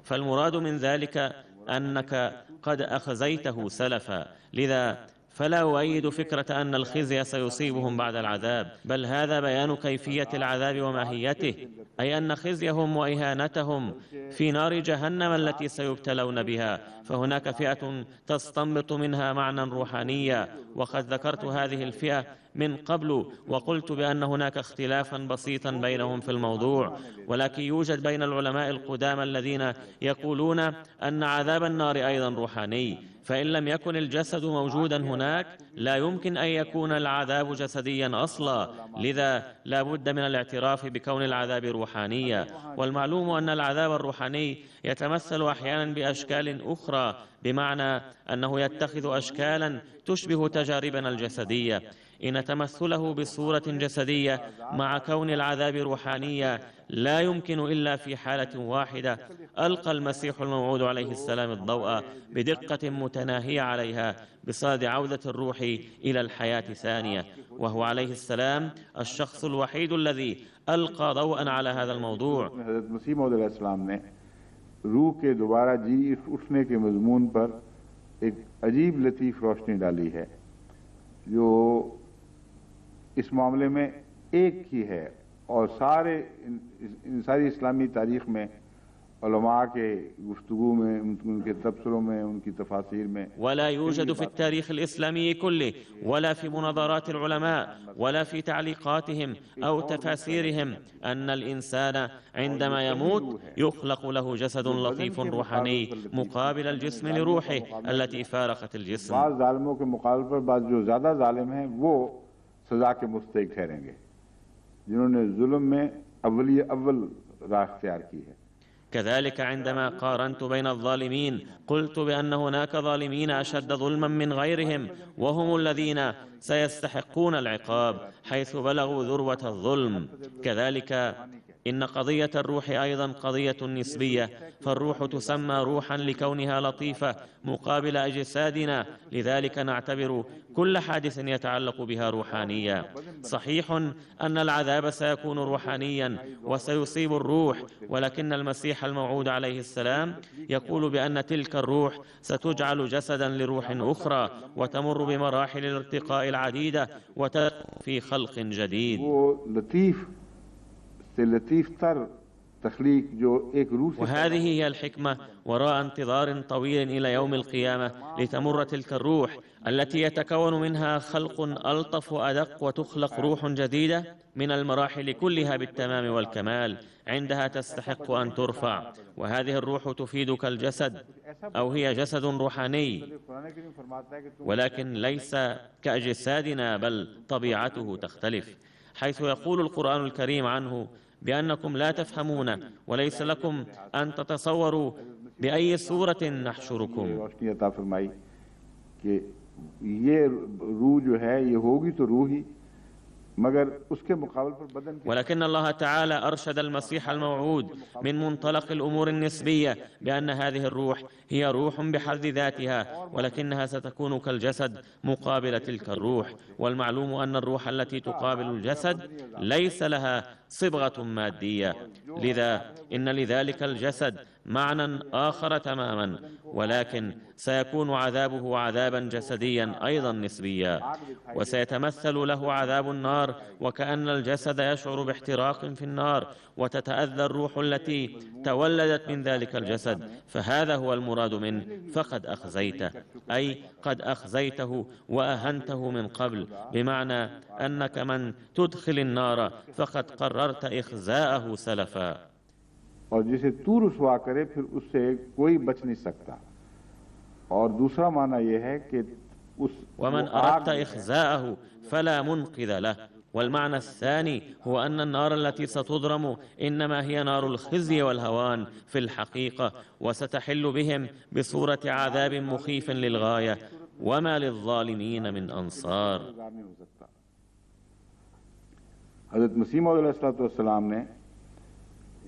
فالمراد من ذلك أنك قد أخزيته سلفا، لذا فلا أؤيد فكرة أن الخزي سيصيبهم بعد العذاب، بل هذا بيان كيفية العذاب وماهيته، أي أن خزيهم وإهانتهم في نار جهنم التي سيبتلون بها. فهناك فئة تستنبط منها معنى روحانيا، وقد ذكرت هذه الفئة من قبل وقلت بأن هناك اختلافا بسيطا بينهم في الموضوع، ولكن يوجد بين العلماء القدامى الذين يقولون أن عذاب النار أيضا روحاني، فإن لم يكن الجسد موجودا هناك لا يمكن أن يكون العذاب جسديا أصلا، لذا لا بد من الاعتراف بكون العذاب روحانيا. والمعلوم أن العذاب الروحاني يتمثل أحيانا بأشكال أخرى، بمعنى أنه يتخذ أشكالا تشبه تجاربنا الجسدية. إن تمثله بصورة جسدية مع كون العذاب روحانيا لا يمكن إلا في حالة واحدة ألقى المسيح الموعود عليه السلام الضوء بدقة متناهية عليها بصدد عودة الروح إلى الحياة ثانية، وهو عليه السلام الشخص الوحيد الذي ألقى ضوءا على هذا الموضوع. हज़रत मसीह मौद अलैहिस्सलाम ने रूह के दोबारा जी उठने के मज़मून पर एक अजीब लतीफ़ रोशनी डाली है जो इस मामले में एक ही है और सारी इस्लामी तारीख में उलमा के गुफ्तगू में, उनके तबसरों में, उनकी तफासीर में ولا يوجد في التاريخ الإسلامي كله ولا في مناظرات العلماء ولا في تعليقاتهم أو تفاسيرهم أن الإنسان عندما يموت يخلق له جسد لطيف روحاني مقابل الجسم لروحه التي فارقت الجسم. بعض ज़ालिमों के मुकाबले पर बाद जो ज़्यादा ज़ालिम हैं वो सज़ा के मुस्तहिक़ ठहरेंगे जिन्होंने जुल्म में अव्वल राह इख्तियार की है। كذلك عندما قارنت بين الظالمين قلت بأن هناك ظالمين أشد ظلما من غيرهم، وهم الذين سيستحقون العقاب حيث بلغوا ذروة الظلم. كذلك إن قضية الروح أيضا قضية نسبية، فالروح تسمى روحا لكونها لطيفة مقابل أجسادنا، لذلك نعتبر كل حادث يتعلق بها روحانيا. صحيح أن العذاب سيكون روحانيا وسيصيب الروح، ولكن المسيح الموعود عليه السلام يقول بأن تلك الروح ستجعل جسدا لروح أخرى وتمر بمراحل الارتقاء العديدة وتدخل في خلق جديد. لطيف से लतीफ़ तर तख्लीक जो एक रूह से وهذه هي الحكمة وراء انتظار طويل إلى يوم القيامة لتمر تلك الروح التي يتكون منها خلق ألطف وأدق، وتخلق روح جديدة من المراحل كلها بالتمام والكمال. عندها تستحق أن ترفع، وهذه الروح تفيدك الجسد، أو هي جسد روحاني، ولكن ليس كأجسادنا، بل طبيعته تختلف، حيث يقول القرآن الكريم عنه بأنكم لا تفهمون وليس لكم أن تتصوروا بأي صورة نحشركم. रोशनी अता फरमाई कि ये रूह जो है ये होगी तो रूह ही, मगर उसके मुकाबले पर बदन के ولكن الله تعالى أرشد المسيح الموعود من منطلق الأمور النسبية بأن هذه الروح هي روح بحد ذاتها، ولكنها ستكون كالجسد مقابل تلك الروح. والمعلوم أن الروح التي تقابل الجسد ليس لها صبغة مادية، لذا إن لذلك الجسد معنى آخر تماما، ولكن سيكون عذابه عذابا جسديا أيضا نسبيا، وسيتمثل له عذاب النار، وكأن الجسد يشعر باحتراق في النار، وتتأذى الروح التي تولدت من ذلك الجسد. فهذا هو المراد منه فقد أخزيته، أي قد أخزيته وأهنته من قبل، بمعنى أنك من تدخل النار فقد قررت إخزاءه سلفا. और जिसे तू रुसवा करे फिर उससे कोई बच नहीं सकता। और दूसरा माना यह है कि उस ومن أردت إخزاءه فلا منقذ له. والمعنى الثاني هو أن النار التي ستضرم إنما هي نار الخزي والهوان في الحقيقة، وستحل بهم بصورة عذاب مخيف للغاية، وما للظالمين من أنصار. हज़रत मसीह मौऊद अलैहिस्सलाम ने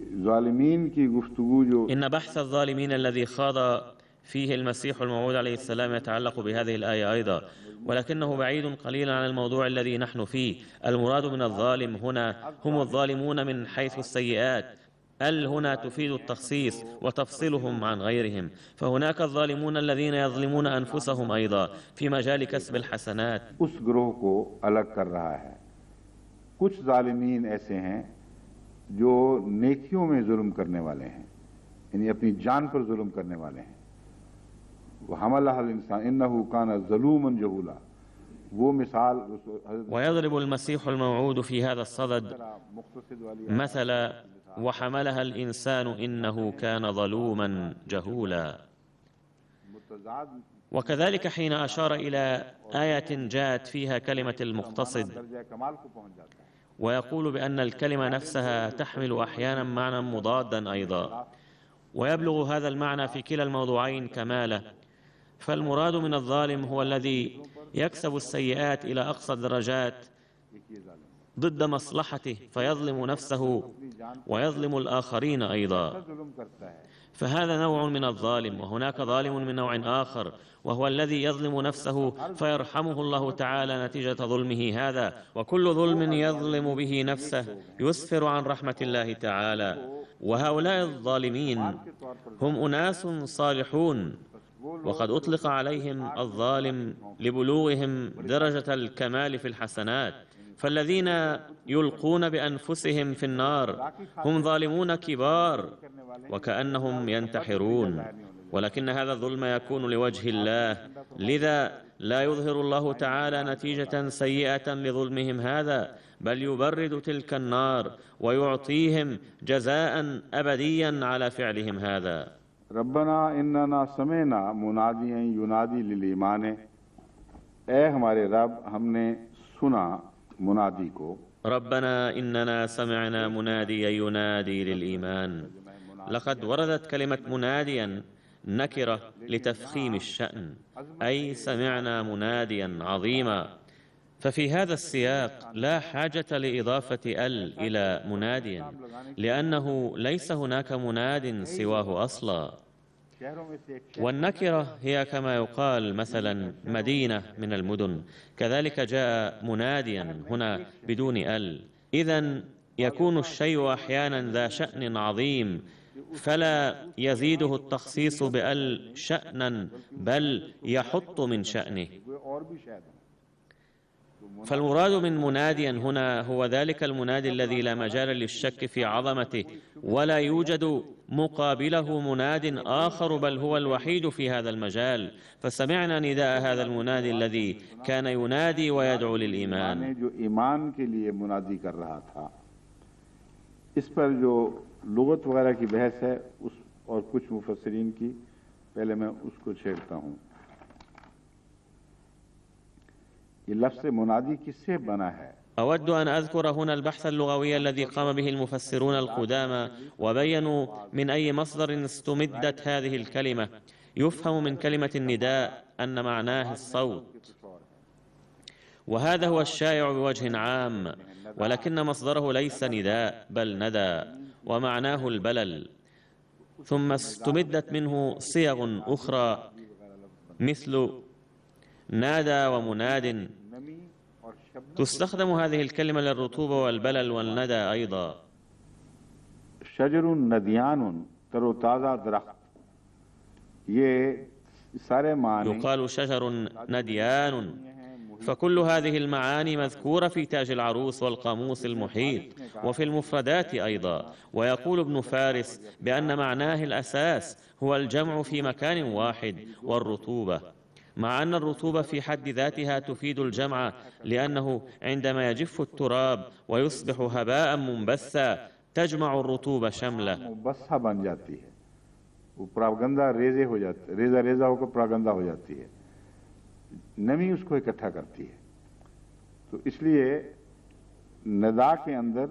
ज़ालिमीन की गुफ्तगू जो إن بحث الظالمين الذي خاض فيه المسيح الموعود عليه السلام يتعلق بهذه الآية أيضا، ولكنه بعيد قليلا عن الموضوع الذي نحن فيه. المراد من الظالم هنا هم الظالمون من حيث السيئات. هنا تفيد التخصيص وتفصيلهم عن غيرهم، فهناك الظالمون الذين يظلمون أنفسهم أيضا في مجال كسب الحسنات. उस ग्रोह को अलग कर रहा है। कुछ ज़ालिमीन ऐसे हैं जो नेकियों में जुल्म करने वाले हैं, यानी अपनी जान पर जुल्म करने वाले हैं। वो हमलहल इंसान इन्नहु काना ज़लूमन जहूला, वो मिसाल ويضرب المسيح الموعود في هذا الصدد مثلا وحملها الإنسان إنه كان ظلوما جهولا. وكذلك حين أشار إلى آية جاءت فيها كلمة المقتصد ويقول بأن الكلمة نفسها تحمل أحيانا معنى مضادا أيضا، ويبلغ هذا المعنى في كلا الموضوعين كماله. فالمراد من الظالم هو الذي يكسب السيئات إلى أقصى الدرجات ضد مصلحته، فيظلم نفسه ويظلم الآخرين أيضا، فهذا نوع من الظالم. وهناك ظالم من نوع آخر، وهو الذي يظلم نفسه فيرحمه الله تعالى نتيجة ظلمه هذا. وكل ظلم يظلم به نفسه يسفر عن رحمة الله تعالى. وهؤلاء الظالمين هم أناس صالحون، وقد أطلق عليهم الظالم لبلوغهم درجة الكمال في الحسنات. فالذين يلقون بأنفسهم في النار هم ظالمون كبار وكأنهم ينتحرون، ولكن هذا الظلم يكون لوجه الله، لذا لا يظهر الله تعالى نتيجة سيئة لظلمهم هذا، بل يبرد تلك النار ويعطيهم جزاء أبديا على فعلهم هذا. रब्बना इन्नना समेना मुनादियन युनादी लिल ईमान, ऐ हमारे रब हमने सुना मुनादी को। ربنا إننا سمعنا مناديا ينادي للإيمان. لقد وردت كلمة مناديا نكرة لتفخيم الشأن، أي سمعنا مناديا عظيما. ففي هذا السياق لا حاجة لإضافة إلى مناديا، لأنه ليس هناك مناد سواه أصلا. والنكرة هي كما يقال مثلا مدينة من المدن، كذلك جاء مناديا هنا بدون إذن يكون الشيء أحيانا ذا شأن عظيم، فلا يزيده التخصيص شأنا، بل يحط من شأنه. فالمراد من مناديا هنا هو ذلك المنادي الذي لا مجال للشك في عظمته ولا يوجد مقابله مناد آخر، بل هو الوحيد في هذا المجال. فسمعنا نداء هذا المنادي الذي كان ينادي ويدعو للإيمان. जो ईमान के लिए मुनादी कर रहा था, इस पर जो लुगत वगैरह की बहस है उस और कुछ मुफस्सिरीन की, पहले मैं उसको छेड़ता हूँ। ये लफ्ज़ मुनादी किससे बना है? أود أن أذكر هنا البحث اللغوي الذي قام به المفسرون القدامى وبينوا من أي مصدر استمدت هذه الكلمة. يفهم من كلمة النداء أن معناه الصوت، وهذا هو الشائع بوجه عام، ولكن مصدره ليس نداء بل ندى، ومعناه البلل. ثم استمدت منه صيغ أخرى مثل نادى ومناد. تستخدم هذه الكلمة للرطوبة والبلل والندى أيضا. شجر نديان تروتازا درخت، ये सारे मानी يقال شجر نديان، فكل هذه المعاني مذكورة في تاج العروس والقاموس المحيط وفي المفردات أيضا. ويقول ابن فارس بأن معناه الأساس هو الجمع في مكان واحد والرطوبة، مع أن الرطوبة في حد ذاتها تفيد الجمع، لأنه عندما يجف التراب ويصبح هباء منبثا تجمع الرطوبة شمله. मुबस्सा बन जाती है, वो प्रागंदा रेजे हो जाती है, रेजा रेजा होकर प्रागंदा हो जाती है, नमी उसको इकट्ठा करती है। तो इसलिए नदा के अंदर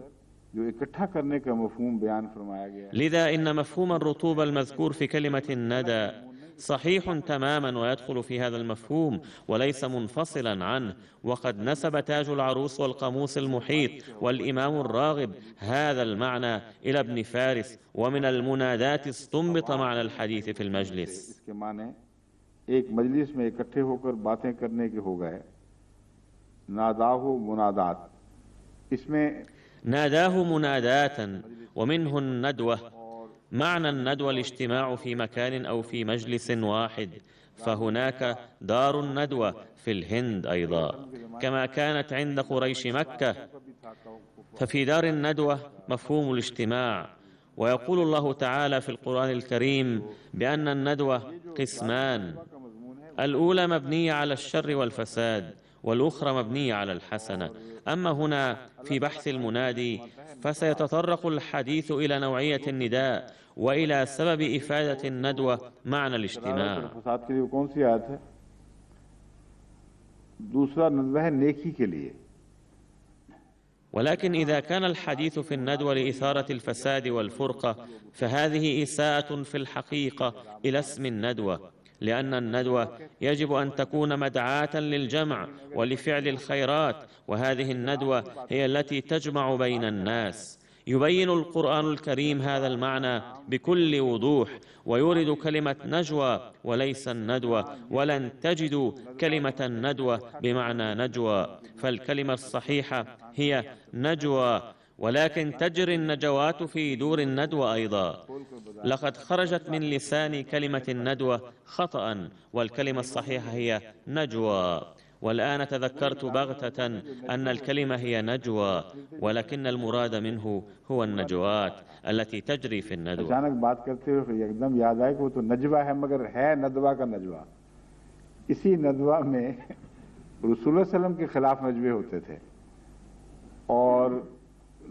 जो इकट्ठा करने का मफहूम बयान फरमाया गया है। لذا إن مفهوم الرطوبة المذكور في كلمة الندى صحيح تماما ويدخل في هذا المفهوم وليس منفصلا عنه. وقد نسب تاج العروس والقاموس المحيط والإمام الراغب هذا المعنى إلى ابن فارس، ومن المنادات استنبط معنى الحديث في المجلس. इसके माने एक मजलिस में इकट्ठे होकर बातें करने के हो गए, नादाहु मुनादात, इसमें ناداه مناداة ومنه الندوة. معنى الندوة الاجتماع في مكان أو في مجلس واحد، فهناك دار الندوة في الهند أيضا كما كانت عند قريش مكة، ففي دار الندوة مفهوم الاجتماع. ويقول الله تعالى في القرآن الكريم بأن الندوة قسمان، الأولى مبنية على الشر والفساد، والأخرى مبنية على الحسنة. أما هنا في بحث المنادي فسيتطرق الحديث إلى نوعية النداء وإلى سبب إفادة الندوة معنى الاجتماع. दूसरा नदवा है नेकी के लिए। ولكن إذا كان الحديث في الندوة لإثارة الفساد والفرقة فهذه إساءة في الحقيقة إلى اسم الندوة، لأن الندوة يجب أن تكون مدعاة للجمع ولفعل الخيرات، وهذه الندوة هي التي تجمع بين الناس. يبين القرآن الكريم هذا المعنى بكل وضوح، ويورد كلمة نجوى وليس الندوة، ولن تجدوا كلمة الندوة بمعنى نجوى، فالكلمة الصحيحة هي نجوى، ولكن تجري النجوات في دور الندوة أيضا. لقد خرجت من لساني كلمة الندوة خطأ، والكلمة الصحيحة هي نجوى. والآن تذكرت بغتة أن الكلمة هي نجوى، ولكن المراد منه هو النجوات التي تجري في الندوة. अचानक बात करते हुए एकदम याद आया कि वो तो नजवा है, मगर है नदवा का नजवा। इसी नदवा में रसूलुल्लाह सल्लल्लाहु अलैहि वसल्लम के खिलाफ नजवे होते थे और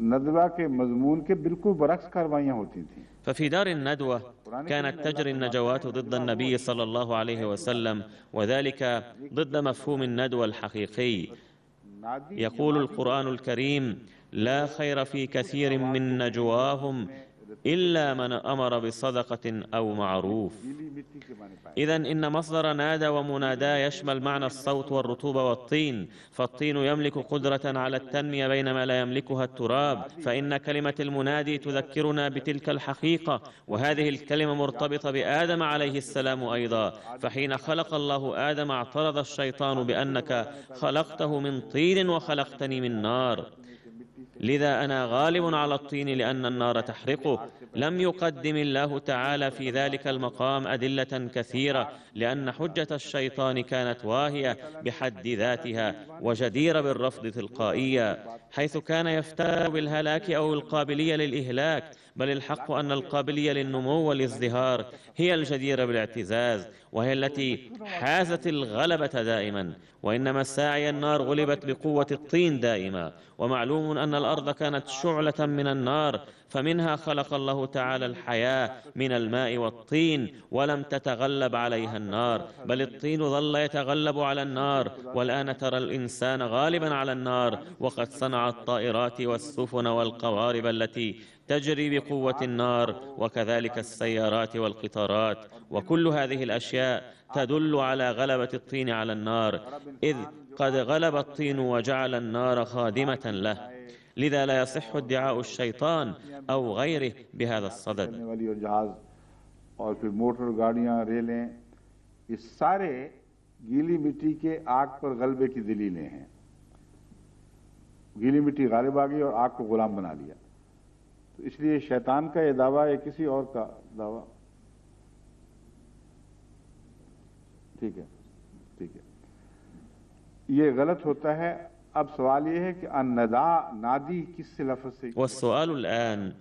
नदवा के मजमून के बिल्कुल बरक्स कार्रवाइयां होती थीं। ففي دار الندوة كانت تجري النجوات ضد النبي صلى الله عليه وسلم، وذلك ضد مفهوم الندوة الحقيقي. يقول القرآن الكريم: لا خير في كثير من نجواهم إلا من أمر بصدقة أو معروف. إذن إن مصدر نادى ومنادى يشمل معنى الصوت والرطوبة والطين، فالطين يملك قدرة على التنمية بينما لا يملكها التراب، فإن كلمة المنادي تذكرنا بتلك الحقيقة، وهذه الكلمة مرتبطة بآدم عليه السلام أيضا. فحين خلق الله آدم اعترض الشيطان بأنك خلقته من طين وخلقتني من نار، لذا أنا غالب على الطين لأن النار تحرقه. لم يقدم الله تعالى في ذلك المقام أدلة كثيرة، لأن حجة الشيطان كانت واهية بحد ذاتها وجديرة بالرفض تلقائيا، حيث كان يفترض بالهلاك أو القابلية للإهلاك، بل الحق أن القابلية للنمو والازدهار هي الجديرة بالاعتزاز، وهي التي حازت الغلبة دائما، وإنما الساعي النار غلبت بقوة الطين دائما. ومعلوم أن الأرض كانت شعلة من النار، فمنها خلق الله تعالى الحياة من الماء والطين، ولم تتغلب عليها النار، بل الطين ظل يتغلب على النار. والآن ترى الإنسان غالبا على النار، وقد صنع الطائرات والسفن والقوارب التي تجري بقوة النار، وكذلك السيارات والقطارات، وكل هذه الأشياء تدل على غلبة الطين على النار، إذ قد غلب الطين وجعل النار خادمة له. لذا لا يصح ادعاء الشيطان أو غيره بهذا الصدد. और फिर मोटर गाड़ियां रेलें, ये सारे गीली मिट्टी के आग पर गलबे की दलीलें हैं। गीली मिट्टी गालिब आ गई और आग को गुलाम बना लिया। तो इसलिए शैतान का ये दावा या किसी और का दावा, ठीक है, ये गलत होता है। अब सवाल ये है कि अन्नदा नादी किस लफ्ज़ से, والسؤال الآن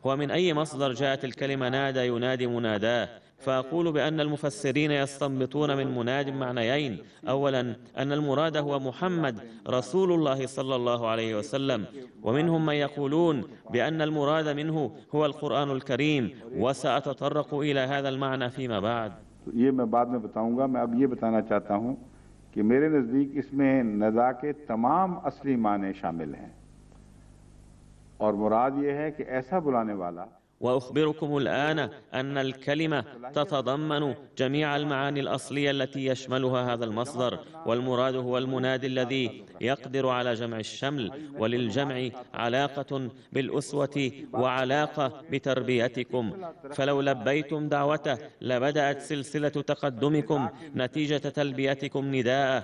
هو من أي مصدر جاءت الكلمة نادى ينادي مناداه؟ فأقول بأن المفسرين يستنبطون من مناد معنيين: أولا أن المراد هو محمد رسول الله صلى الله عليه وسلم، ومنهم من يقولون بأن المراد منه هو القرآن الكريم، وسأتطرق إلى هذا المعنى فيما بعد. ये मैं बाद में बताऊंगा। मैं अब ये बताना चाहता हूं कि मेरे नज़दीक इसमें नदा के तमाम असली माने शामिल हैं, और मुराद ये है कि ऐसा बुलाने वाला। وأخبركم الآن أن الكلمة تتضمن جميع المعاني الأصلية التي يشملها هذا المصدر، والمراد هو المنادي الذي يقدر على جمع الشمل، وللجمع علاقة بالأسوة وعلاقة بتربيتكم، فلو لبيتم دعوته لبدأت سلسلة تقدمكم نتيجة تلبيتكم نداءه.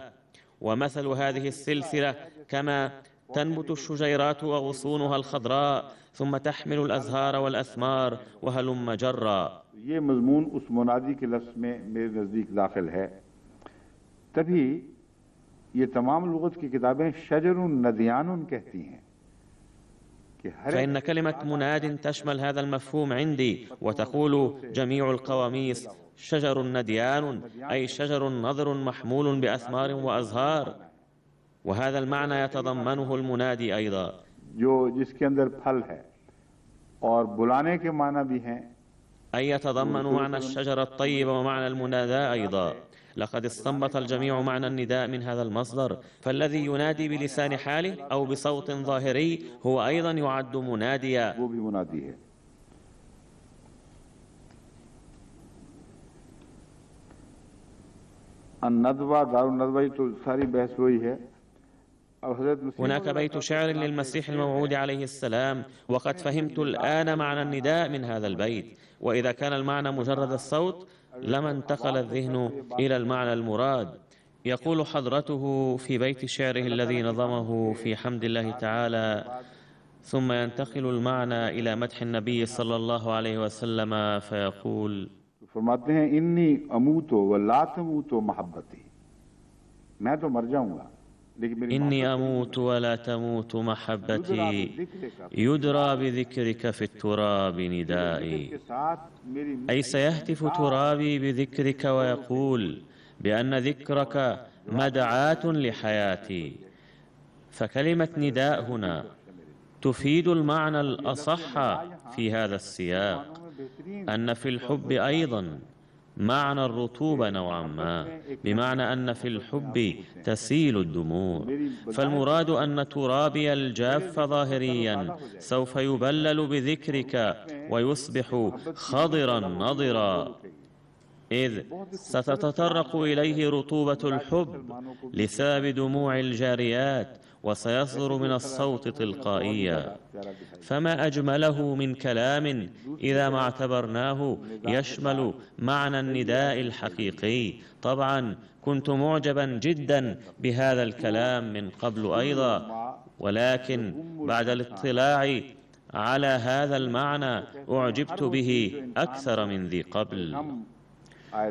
ومثل هذه السلسلة كما تنبت الشجيرات وغصونها الخضراء ثم تحمل الأزهار والأثمار وهلم جرا. ये मजमून उस मुनादी के लफ्ज़ में मेरे नज़दीक दाखिल है। तभी ये तमाम लुगत की किताबें शजरुन नदियानुन कहती हैं। فإن كلمة مناد تشمل هذا المفهوم عندي، وتقول جميع القواميس شجر نديان، أي شجر نضر محمول بأثمار وأزهار، وهذا المعنى يتضمنه المنادي أيضا. जो जिसके अंदर फल है और बुलाने के माना भी हैं، أي يتضمن معنى الشجرة الطيبة ومعنى المنادى أيضا. لقد استنبط الجميع معنى النداء من هذا المصدر، فالذي ينادي بلسان حاله أو بصوت ظاهري هو أيضا يعد مناديا. वो भी मुनादी है। अन्नदवा दारुन नदवा, तो सारी बहस वही है। هناك بيت شعر للمسيح الموعود عليه السلام، وقد فهمت الآن معنى النداء من هذا البيت، وإذا كان المعنى مجرد الصوت لما انتقل الذهن إلى المعنى المراد. يقول حضرته في بيت شعره الذي نظمه في حمد الله تعالى: ثم ينتقل المعنى إلى مدح النبي صلى الله عليه وسلم فيقول: फरमाते हैं इन्नी अमूतो व ला तमूतो महब्बती, मैं तो मर जाऊंगा إني أموت ولا تموت محبتي، يدرى بذكرك في التراب ندائي. أي سيهتف ترابي بذكرك ويقول بأن ذكرك مدعاة لحياتي. فكلمة نداء هنا تفيد المعنى الأصح في هذا السياق، أن في الحب أيضا معنى الرطوبة نوعا ما، بمعنى أن في الحب تسيل الدموع. فالمراد أن ترابي الجاف ظاهريا سوف يبلل بذكرك ويصبح خضرا نضرا، إذ ستتطرق إليه رطوبة الحب لسبب دموع الجاريات، وسيصدر من الصوت تلقائيا. فما أجمله من كلام إذا ما اعتبرناه يشمل معنى النداء الحقيقي. طبعا كنت معجبا جدا بهذا الكلام من قبل أيضا، ولكن بعد الاطلاع على هذا المعنى أعجبت به أكثر من ذي قبل.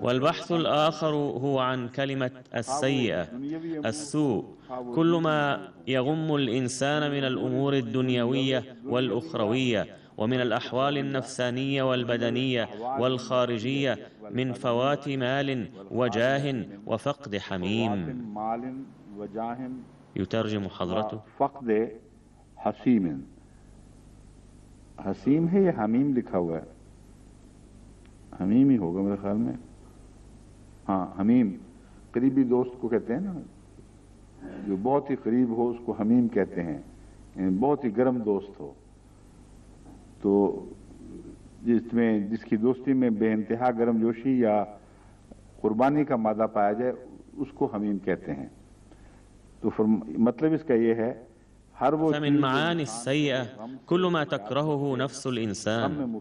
والبحث الآخر هو عن كلمة السيئة، السوء، كل ما يغم الإنسان من الأمور الدنيوية والأخروية، ومن الأحوال النفسانية والبدنية والخارجية، من فوات مال وجاه وفقد حميم. يترجم حضرته: فقد حسيم. हसीम है या हमीम लिखा हुआ है? हमीम ही होगा मेरे ख्याल में। हाँ, हमीम करीबी दोस्त को कहते हैं ना, जो बहुत ही करीब हो उसको हमीम कहते हैं, यानी बहुत ही गर्म दोस्त हो। तो जिसकी दोस्ती में बेइंतहा गर्मजोशी या कुर्बानी का मादा पाया जाए उसको हमीम कहते हैं। तो मतलब इसका ये है, فمن معاني السيئة كل ما تكرهه نفس الإنسان.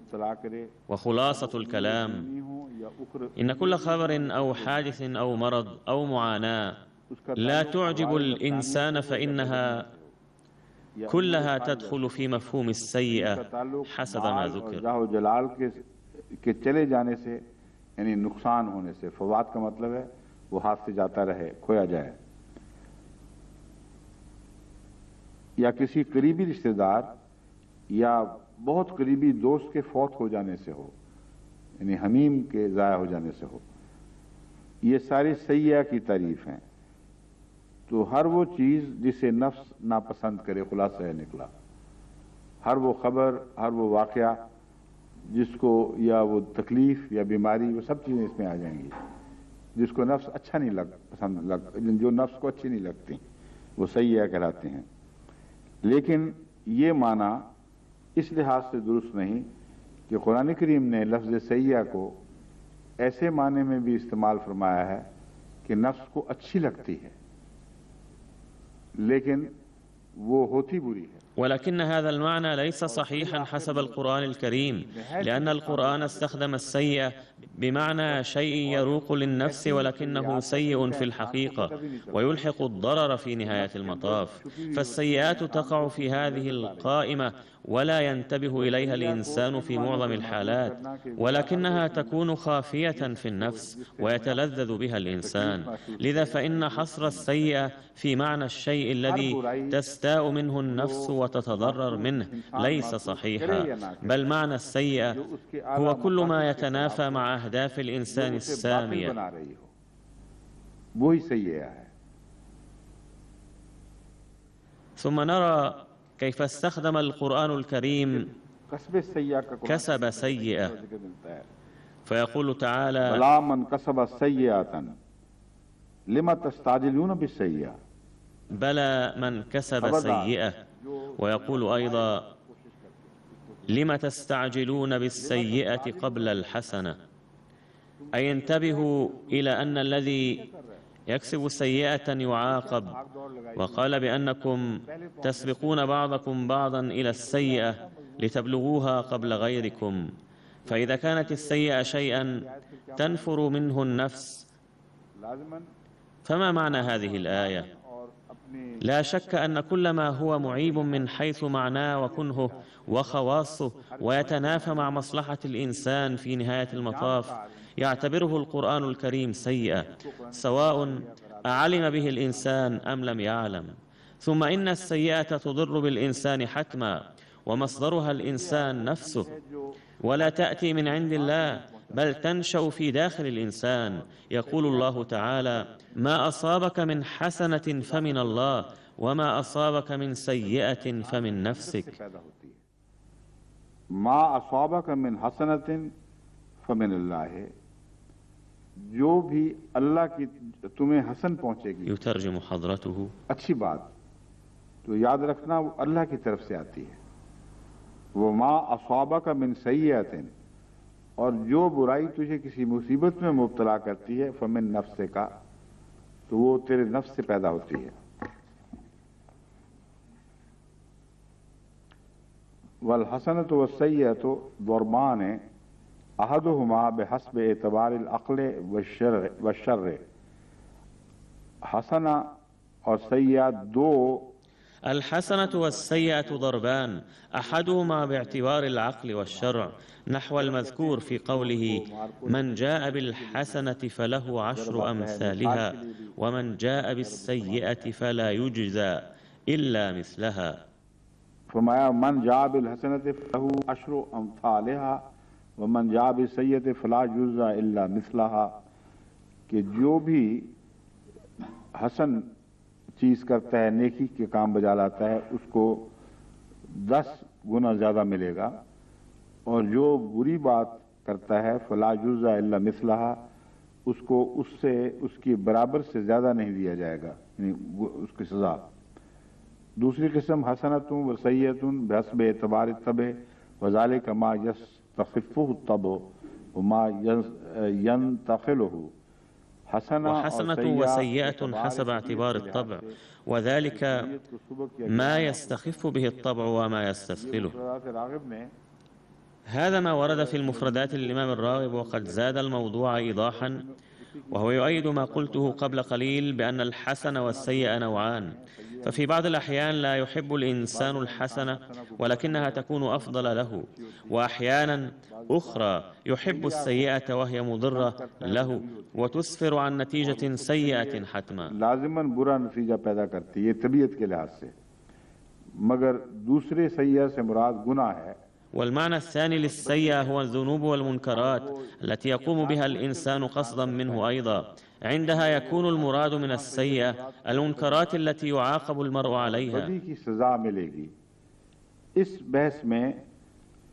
وخلاصة الكلام: إن كل خبر أو حادث أو مرض أو معاناة لا تعجب الإنسان فإنها كلها تدخل في مفهوم السيئة حسب ما ذكر. जलाल के चले जाने से यानी नुकसान होने से, फवाद का मतलब है वो हाथ से जाता रहे, खोया जाए, या किसी करीबी रिश्तेदार या बहुत करीबी दोस्त के फौत हो जाने से हो, यानी हमीम के ज़ाया हो जाने से हो। ये सारी सय्या की तारीफ हैं। तो हर वो चीज़ जिसे नफ्स नापसंद करे, खुलासा है निकला, हर वो खबर, हर वो वाक़या जिसको, या वो तकलीफ या बीमारी, वो सब चीज़ें इसमें आ जाएंगी जिसको नफ्स अच्छा नहीं जो नफ्स को अच्छी नहीं लगती, वो सय्या कहलाते हैं। लेकिन ये माना इस लिहाज से दुरुस्त नहीं कि कुरान करीम ने लफ्ज़ सय्या को ऐसे माने में भी इस्तेमाल फरमाया है कि नफ्स को अच्छी लगती है लेकिन वो होती बुरी है। ولكن هذا المعنى ليس صحيحا حسب القرآن الكريم، لأن القرآن استخدم السيئة بمعنى شيء يروق للنفس ولكنه سيء في الحقيقة ويلحق الضرر في نهاية المطاف. فالسيئات تقع في هذه القائمة ولا ينتبه إليها الإنسان في معظم الحالات، ولكنها تكون خافية في النفس ويتلذذ بها الإنسان. لذا فإن حصر السيئة في معنى الشيء الذي تستاء منه النفس وتتضرر منه ليس صحيحا، بل معنى السيئة هو كل ما يتنافى مع أهداف الإنسان السامية. ثم نرى كيف استخدم القرآن الكريم كسب سيئة، فيقول تعالى: بلا من كسب سيئة لما تستعجلون بالسيئة. بلى من كسب سيئة. ويقول أيضا: لما تستعجلون بالسيئة قبل الحسنة. أي انتبهوا إلى أن الذي يكسب سيئة يعاقب. وقال بأنكم تسبقون بعضكم بعضا إلى السيئة لتبلغوها قبل غيركم، فإذا كانت السيئة شيئا تنفر منه النفس، فما معنى هذه الآية؟ لا شك أن كل ما هو معيب من حيث معناه وكنهه وخواصه ويتنافى مع مصلحة الإنسان في نهاية المطاف يعتبره القرآن الكريم سيئة، سواء أعلم به الإنسان أم لم يعلم. ثم إن السيئة تضر بالإنسان حتما، ومصدرها الإنسان نفسه، ولا تأتي من عند الله بل تنشأ في داخل الإنسان. يقول الله تعالى: ما أصابك من حسنة فمن الله وما أصابك من سيئة فمن نفسك. ما أصابك من حسنة فمن الله، जो भी अल्लाह की तुम्हें हसन पहुंचेगी, يترجم حضرته: अच्छी बात तो याद रखना वो अल्लाह की तरफ से आती है। वो मा अस्वाबा का मिन सय्यतिन, और जो बुराई तुझे किसी मुसीबत में मुब्तला करती है, फमिन नफ्से का, तो वो तेरे नफ्स से पैदा होती है। वल हसनत व सय्यत दरबान अहदुहुमा बेहस्ब एतबार अक़ल व शर्र। हसना और सय्या दो الحسنة والسيئة ضربان، أحدهما باعتبار العقل والشرع نحو المذكور في قوله: من جاء بالحسنة فله 10 أمثالها ومن جاء بالسيئة فلا يجزى إلا مثلها. फरमाया मन जा बिल हसनत फलहू अशरु अमसालिहा व मन जा बिल सय्यत फला युज़ा इल्ला मिसलहा, कि जो भी हसन चीज़ करता है, नेकी के काम बजा लाता है, उसको 10 गुना ज़्यादा मिलेगा, और जो बुरी बात करता है फला युज़ा इल्ला मिसलहा, उसको उससे उसकी बराबर से ज़्यादा नहीं दिया जाएगा, यानी उसकी सज़ा। दूसरी किस्म हसनतुन व सय्यतुन बहस्ब एतबार तब वज़ालिक मा यस्तखिफ़ुहु तब व मा यंतखिलुहु। وحسنة وسيئة حسب اعتبار الطبع، وذلك ما يستخف به الطبع وما يستثقله. هذا ما ورد في المفردات للإمام الراغب، وقد زاد الموضوع إيضاحا، وهو يؤيد ما قلته قبل قليل بأن الحسن والسيئة نوعان، ففي بعض الأحيان لا يحب الإنسان الحسنة ولكنها تكون أفضل له، وأحيانا أخرى يحب السيئة وهي مضرة له وتسفر عن نتيجة سيئة حتما. लाजिमन बुरा नतीजा पैदा करती है तबीयत के लिहाज से, मगर दूसरे सय्या से मुराद गुनाह है। والمعنى الثاني للسيئة هو الذنوب والمنكرات التي يقوم بها الإنسان قصدا منه أيضا. عندها يكون المراد من السيئة المنكرات التي يعاقب المرء عليها. बदी की सजा मिलेगी। इस बहस में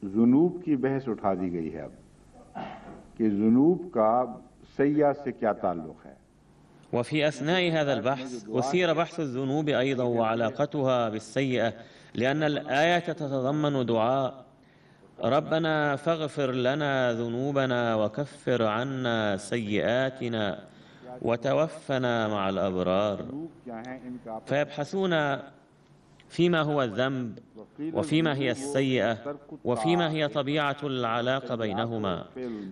जुनूब की बहस उठा दी गई है अब, कि जुनूब का सय्या से क्या ताल्लुक है। وفي أثناء هذا البحث أثير بحث الذنوب أيضا وعلاقتها بالسيئة، لأن الآية تتضمن دعاء: ربنا فاغفر لنا ذنوبنا وكفر عنا سيئاتنا وتوفنا مع الأبرار. فيبحثون فيما هو الذنب وفيما هي السيئة وفيما هي طبيعة العلاقة بينهما.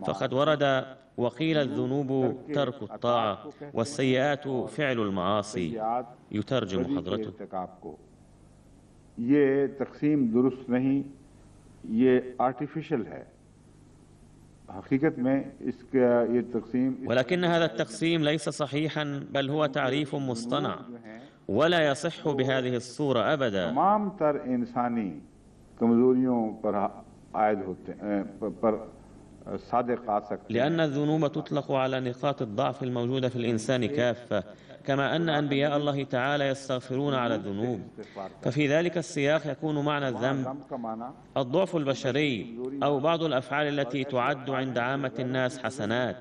فقد ورد: وقيل الذنوب ترك الطاعة والسيئات فعل المعاصي. يترجم حضرته: ये तकसीम दुरुस्त नहीं, ये आर्टिफिशियल है। हकीकत में इसका ये तकसीम, ولكن هذا التقسيم ليس صحيحا، بل هو تعريف مصطنع ولا يصح بهذه الصورة أبدا. तमाम तर इंसानी कमजोरियों पर आयद होते पर सादिक आ सकते हैं। لأن الذنوب تطلق على نقاط الضعف الموجودة في الإنسان كافة، كما أن أنبياء الله تعالى يستغفرون على الذنوب، ففي ذلك السياق يكون معنى الذنب الضعف البشري أو بعض الأفعال التي تعد عند عامة الناس حسنات،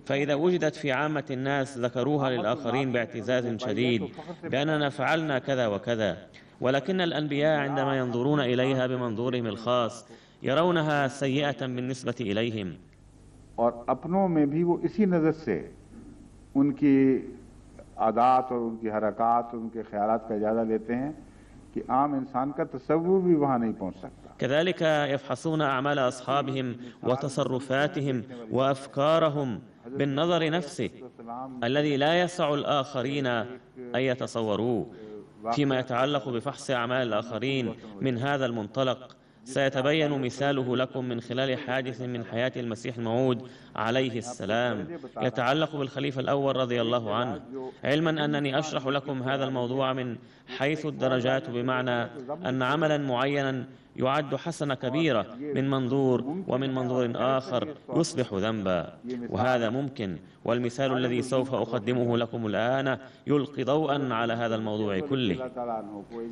فإذا وجدت في عامة الناس ذكروها للآخرين باعتزاز شديد بأننا فعلنا كذا وكذا، ولكن الأنبياء عندما ينظرون إليها بمنظورهم الخاص يرونها سيئة بالنسبة إليهم. और अपनों में भी वो इसी नज़र से उनकी आदात और उनकी हरकत और उनके ख्यालात का इजाज़ा लेते हैं कि आम इंसान का तसव्वुर भी वहाँ नहीं पहुँच सकता। كذلك يفحصون أعمال أصحابهم وتصرفاتهم وأفكارهم بالنظر نفسه الذي لا يسع الآخرين أن يتصوروه. فيما يتعلق بفحص أعمال الآخرين من هذا المنطلق سيتبين مثاله لكم من خلال حادث من حياة المسيح الموعود عليه السلام يتعلق بالخليفة الأول رضي الله عنه، علما أنني أشرح لكم هذا الموضوع من حيث الدرجات، بمعنى أن عملا معينا يعد حسنة كبيرة من منظور، ومن منظور آخر يصبح ذنبا، وهذا ممكن. والمثال الذي سوف أقدمه لكم الآن يلقي ضوءا على هذا الموضوع كله.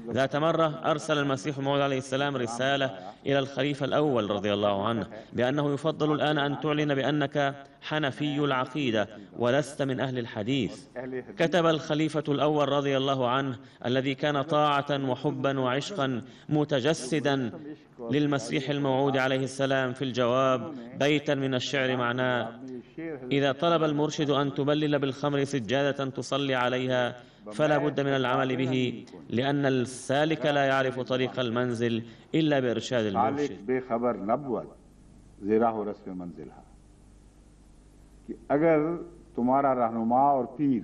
ذات مرة أرسل المسيح الموعود عليه السلام رسالة إلى الخليفة الأول رضي الله عنه بأنه يفضل الآن أن تعلن بأنك حنفي العقيدة ولست من أهل الحديث. كتب الخليفة الأول رضي الله عنه الذي كان طاعة وحبا وعشقا متجسدا للمسيح الموعود عليه السلام في الجواب بيتا من الشعر معناه: إذا طلب المرشد أن تبلل بالخمر سجادة تصلي عليها فلا بد من العمل به، لأن السالك لا يعرف طريق المنزل إلا بإرشاد المرشد. बेखबर नबवत ज़ेरा हो रस्म मंजिल है कि अगर तुम्हारा रहनुमा और पीर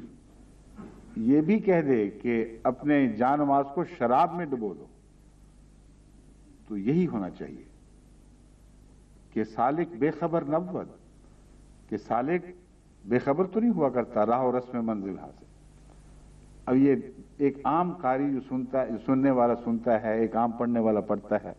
ये भी कह दे कि अपने जान माज को शराब में डुबो दो, तो यही होना चाहिए कि सालिक बेखबर नब्वद, कि सालिक बेखबर तो नहीं हुआ करता राह और रस्म मंजिल हासिल। अब ये एक आम कारी जो सुनने वाला सुनता है, एक आम पढ़ने वाला पढ़ता है,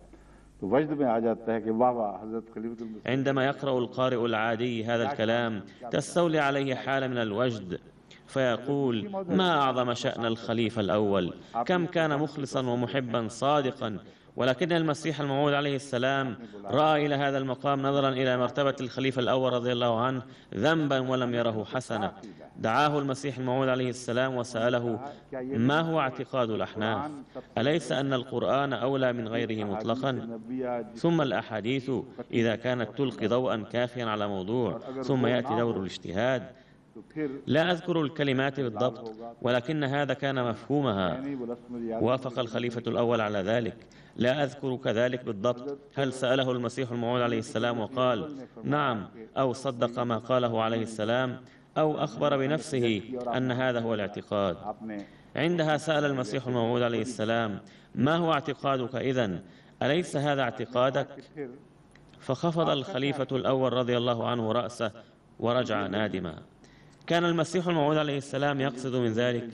तो वजद में आ जाता है कि वाह वाह हजरत खलीफतुल मुस्लिमीन। عندما يقرأ القارئ العادي هذا الكلام تستولي عليه حالة من الوجد، فيقول: ما أعظم شأن الخليفة الأول، كم كان مخلصا ومحبا صادقا. ولكن المسيح الموعود عليه السلام رأى إلى هذا المقام نظرا إلى مرتبة الخليفة الأول رضي الله عنه ذنبا ولم يره حسنا. دعاه المسيح الموعود عليه السلام وسأله: ما هو اعتقاد الأحناف؟ أليس أن القرآن أولى من غيره مطلقا؟ ثم الأحاديث إذا كانت تلقي ضوءا كافيا على موضوع، ثم يأتي دور الاجتهاد. لا أذكر الكلمات بالضبط، ولكن هذا كان مفهومها. وافق الخليفة الأول على ذلك. لا أذكر كذلك بالضبط هل سأله المسيح الموعود عليه السلام وقال نعم، أو صدق ما قاله عليه السلام، أو أخبر بنفسه أن هذا هو الاعتقاد. عندها سأل المسيح الموعود عليه السلام: ما هو اعتقادك إذن؟ أليس هذا اعتقادك؟ فخفض الخليفة الأول رضي الله عنه رأسه ورجع نادما. كان المسيح الموعود عليه السلام يقصد من ذلك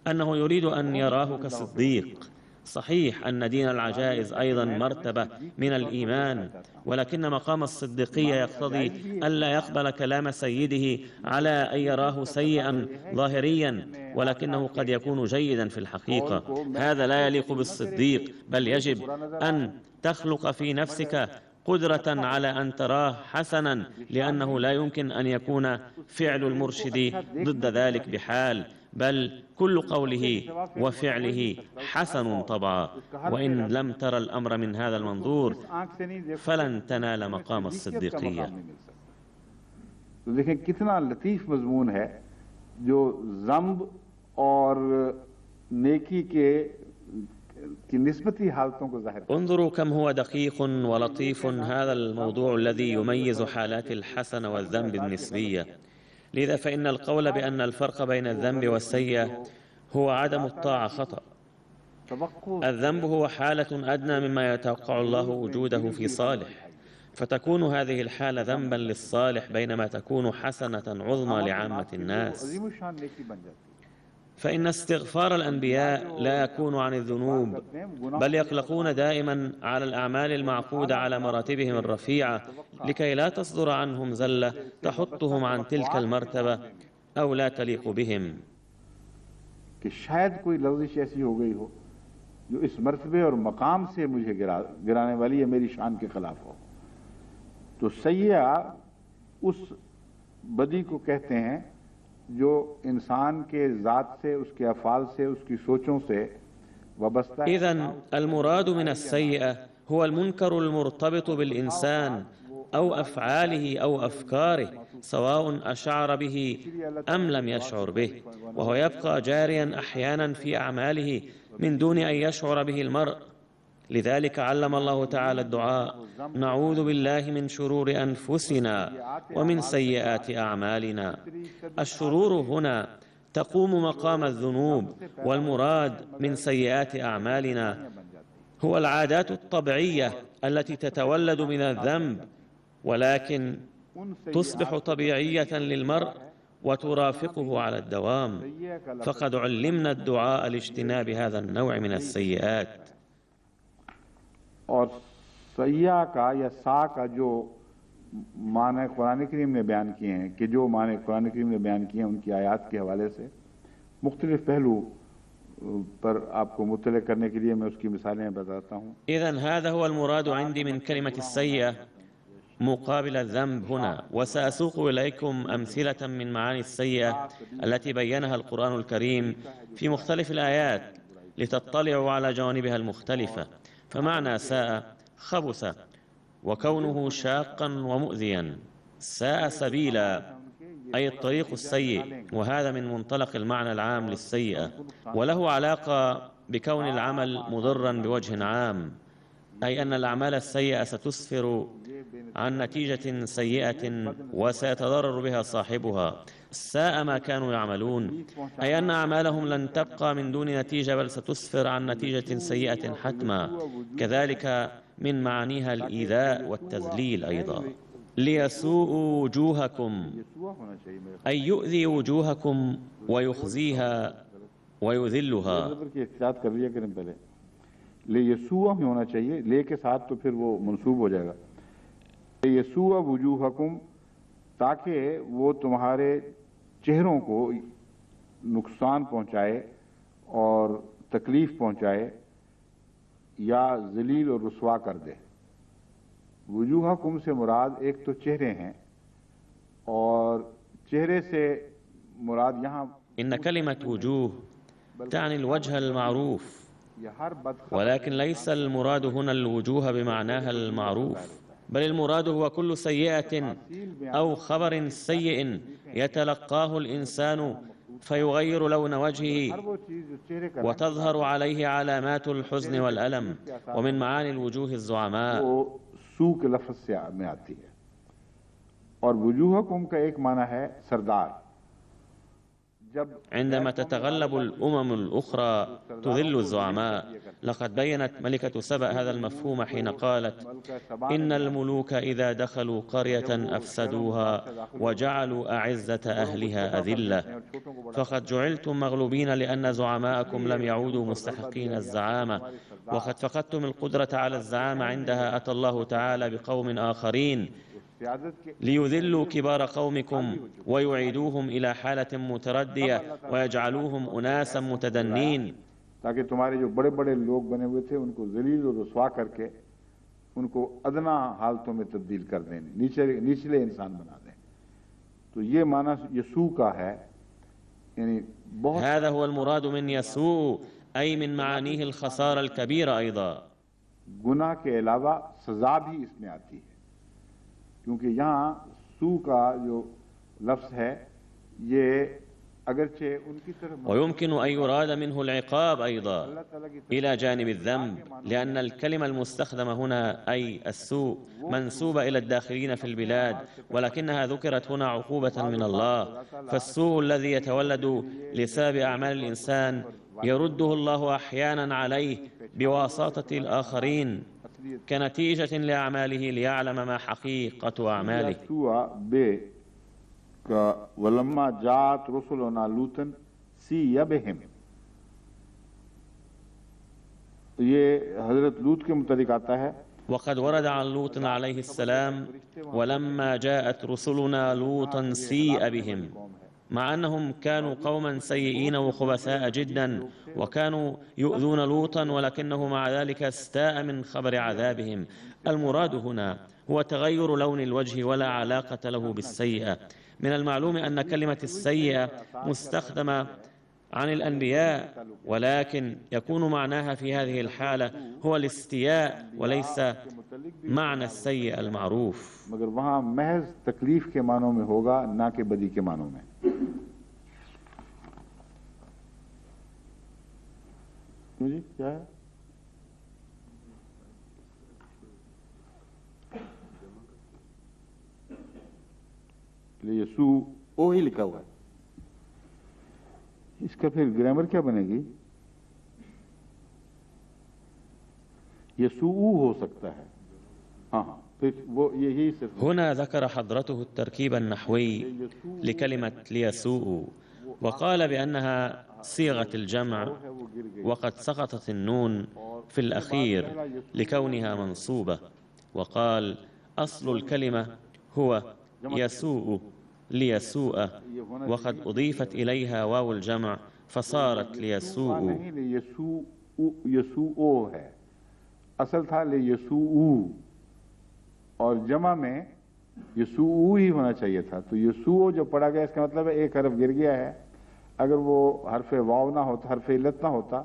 أنه يريد أن يراه كصديق. صحيح أن دين العجائز أيضا مرتبة من الإيمان، ولكن مقام الصديقية يقتضي ألا يقبل كلام سيده على أن يراه سيئا ظاهريا، ولكنه قد يكون جيدا في الحقيقة. هذا لا يليق بالصديق، بل يجب أن تخلق في نفسك قدرة على أن تراه حسنا، لأنه لا يمكن أن يكون فعل المرشد ضد ذلك بحال، بل كل قوله وفعله حسن طبعا. وإن لم ترى الأمر من هذا المنظور فلن تنال مقام الصديقية. तो देखें कितना लतीफ मजमून है जो ज़म्ब और नेकी की निस्बती हालतों को ज़ाहिर। انظروا كم هو دقيق ولطيف هذا الموضوع الذي يميز حالات الحسن والذنب النسبية. لذا فإن القول بأن الفرق بين الذنب والسيئة هو عدم الطاعة خطأ. الذنب هو حالة أدنى مما يتوقع الله وجوده في صالح، فتكون هذه الحالة ذنبا للصالح، بينما تكون حسنة عظمى لعامة الناس. فإن استغفار الأنبياء لا يكون عن الذنوب، بل يقلقون دائما على الأعمال المعقودة على مراتبهم الرفيعة، لكي لا تصدر عنهم زلة تحطهم عن تلك المرتبة أو لا تليق بهم. कि शायद कोई लफ्ज़िश ऐसी हो गई हो जो इस मर्तबे और मकाम से मुझे गिराने वाली है, मेरी शान के खिलाफ हो, तो सय्या उस बदी को कहते हैं जो इंसान के ज़ात से, उसके अफ़ाल से, उसकी सोचों से वबस्ता है। إذن المراد من السيئة هو المنكر المرتبط بالإنسان أو أفعاله أو أفكاره، سواء أشعر به أم لم يشعر به، وهو يبقى جاريا أحيانا في أعماله من دون أن يشعر به المرء. لذلك علم الله تعالى الدعاء: نعوذ بالله من شرور أنفسنا ومن سيئات أعمالنا. الشرور هنا تقوم مقام الذنوب، والمراد من سيئات أعمالنا هو العادات الطبيعية التي تتولد من الذنب، ولكن تصبح طبيعية للمرء وترافقه على الدوام. فقد علمنا الدعاء لاجتناب هذا النوع من السيئات. और सय्या का या सा का जो माने कुरान करीम ने बयान किए हैं, कि जो माने कुरान करीम ने बयान किए हैं उनकी आयत के हवाले से मुख्तलिफ पहलू पर आपको मुतले करने के लिए मैं उसकी मिसालें बताता हूँ। إذن هذا هو المراد عندي من كلمة السيئة مقابل الذنب هنا، وسأسوق إليكم أمثلة من معاني السيئة التي بينها القرآن الكريم في مختلف الآيات لتطلعوا على جوانبها المختلفة. فمعنى ساء خبث، وكونه شاقا ومؤذيا. ساء سبيلا أي الطريق السيء، وهذا من منطلق المعنى العام للسيئة، وله علاقة بكون العمل مضرا بوجه عام، أي أن الأعمال السيئة ستسفر عن نتيجة سيئة وسيتضرر بها صاحبها، ساء ما كانوا يعملون، أي أن أعمالهم لن تبقى من دون نتيجة بل ستسفر عن نتيجة سيئة حتما. كذلك من معانيها الإيذاء والتذليل أيضا. ليسوءوا وجوهكم أي يؤذي وجوهكم ويخزيها ويذلها. लियसूआ में होना चाहिए, ले के साथ तो फिर वो मंसूब हो जाएगा। लियसूआ वजूहकुम, ताकि वो तुम्हारे चेहरों को नुकसान पहुंचाए और तकलीफ पहुंचाए या जलील और रुस्वा कर दे। वजूहकुम से मुराद एक तो चेहरे हैं, और चेहरे से मुराद यहाँ إن كلمة وجوه تعني الوجه المعروف، ولكن ليس المراد هنا الوجوه بمعناها المعروف، بل المراد هو كل سيئة أو خبر سيء يتلقاه الإنسان فيغير لون وجهه وتظهر عليه علامات الحزن والألم، ومن معاني الوجوه الزعماء. सू के लफ्ज से में आती है, और वजूहकुम का एक माना है सरदार। عندما تتغلب الأمم الأخرى تذل الزعماء. لقد بينت ملكة سبأ هذا المفهوم حين قالت: إن الملوك إذا دخلوا قرية أفسدوها وجعلوا أعزة أهلها أذلة، فقد جعلتم مغلوبين لأن زعماءكم لم يعودوا مستحقين الزعامة، وقد فقدتم القدرة على الزعامة عندها أتى الله تعالى بقوم آخرين ليذلوا كبار قومكم ويعيدوهم إلى حالة متردية ويجعلوهم أناسا متدنين. ताकि तुम्हारे जो बड़े बड़े लोग बने हुए थे उनको जलील और रुस्वा करके उनको अदना हालतों में तब्दील कर दें, निचले इंसान बना दें। तो ये माना यसू का है, यानी बहुत। هذا هو المراد من يسوء، أي من معانيه الخسارة الكبيرة أيضا. गुनाह के अलावा सजा भी इसमें आती है, क्योंकि यहाँ सू का जो लफ्ज है ये अगरचे उनकी तरफ, ويمكن أن يراد منه العقاب أيضا إلى جانب الذنب، لأن الكلمة المستخدمة هنا أي السوء منسوبة إلى الداخلين في البلاد، ولكنها ذكرت هنا عقوبة من الله. فالسوء الذي يتولد لسبب أعمال الإنسان يرده الله أحيانا عليه بواسطة الآخرين كنتيجة لأعماله ليعلم ما حقيقة أعماله. वलम्मा जात रसूलुना लूतन सिया बिहिम, ये हजरत लूत के मुताबिक आता है। وقد ورد عن لوط عليه السلام: ولما جاءت رسلنا لوطا سيء بهم، مع أنهم كانوا قوما سيئين وخبثاء جدا وكانوا يؤذون لوطا، ولكنه مع ذلك استاء من خبر عذابهم. المراد هنا هو تغير لون الوجه ولا علاقة له بالسيئة. من المعلوم أن كلمة السيئة مستخدمة عن الأنبياء، ولكن يكون معناها في هذه الحالة هو الاستياء وليس معنى السيء المعروف. मगर वहाँ महज तकलीफ के मानों में होगा, ना कि बदी के मानों में। क्यों जी, क्या है? यसू ओ ही लिखा हुआ है, इसका फिर ग्रामर क्या बनेगी? यसू हो सकता है। हाँ, फिर वो यही सिर्फ। هنا ذكر حضرته التركيب النحوي لكلمة ليسوء، وقال بأنها صيغة الجمع، وقد سقطت النون في الأخير لكونها منصوبة، وقال أصل الكلمة هو يسوء ليسوء، وقد أضيفت إليها واو الجمع فصارت ليسوء. यसूओ है, असल था ले यसू, और जमा में यसू ही होना चाहिए था। तो यसू जब पढ़ा गया इसका मतलब है एक हरफ गिर गया है। अगर वो हरफे वाव ना होता, हरफे इल्लत ना होता,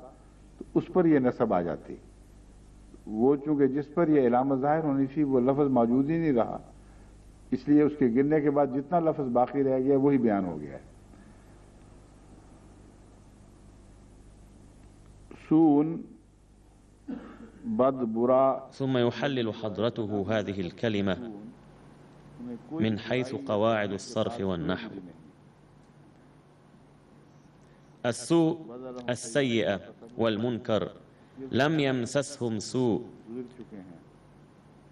तो उस पर यह नसब आ जाती। वो चूंकि जिस पर यह इलामत जाहिर होनी थी वो लफ्ज मौजूद ही नहीं रहा, इसलिए उसके गिरने के बाद जितना लफ्ज बाकी रह गया वही बयान हो गया है। सून बद बुरा। ثم يحلل حضرته هذه الكلمة من حيث قواعد الصرف والنحو. السوء السيئة والمنكر لم يمسسهم سوء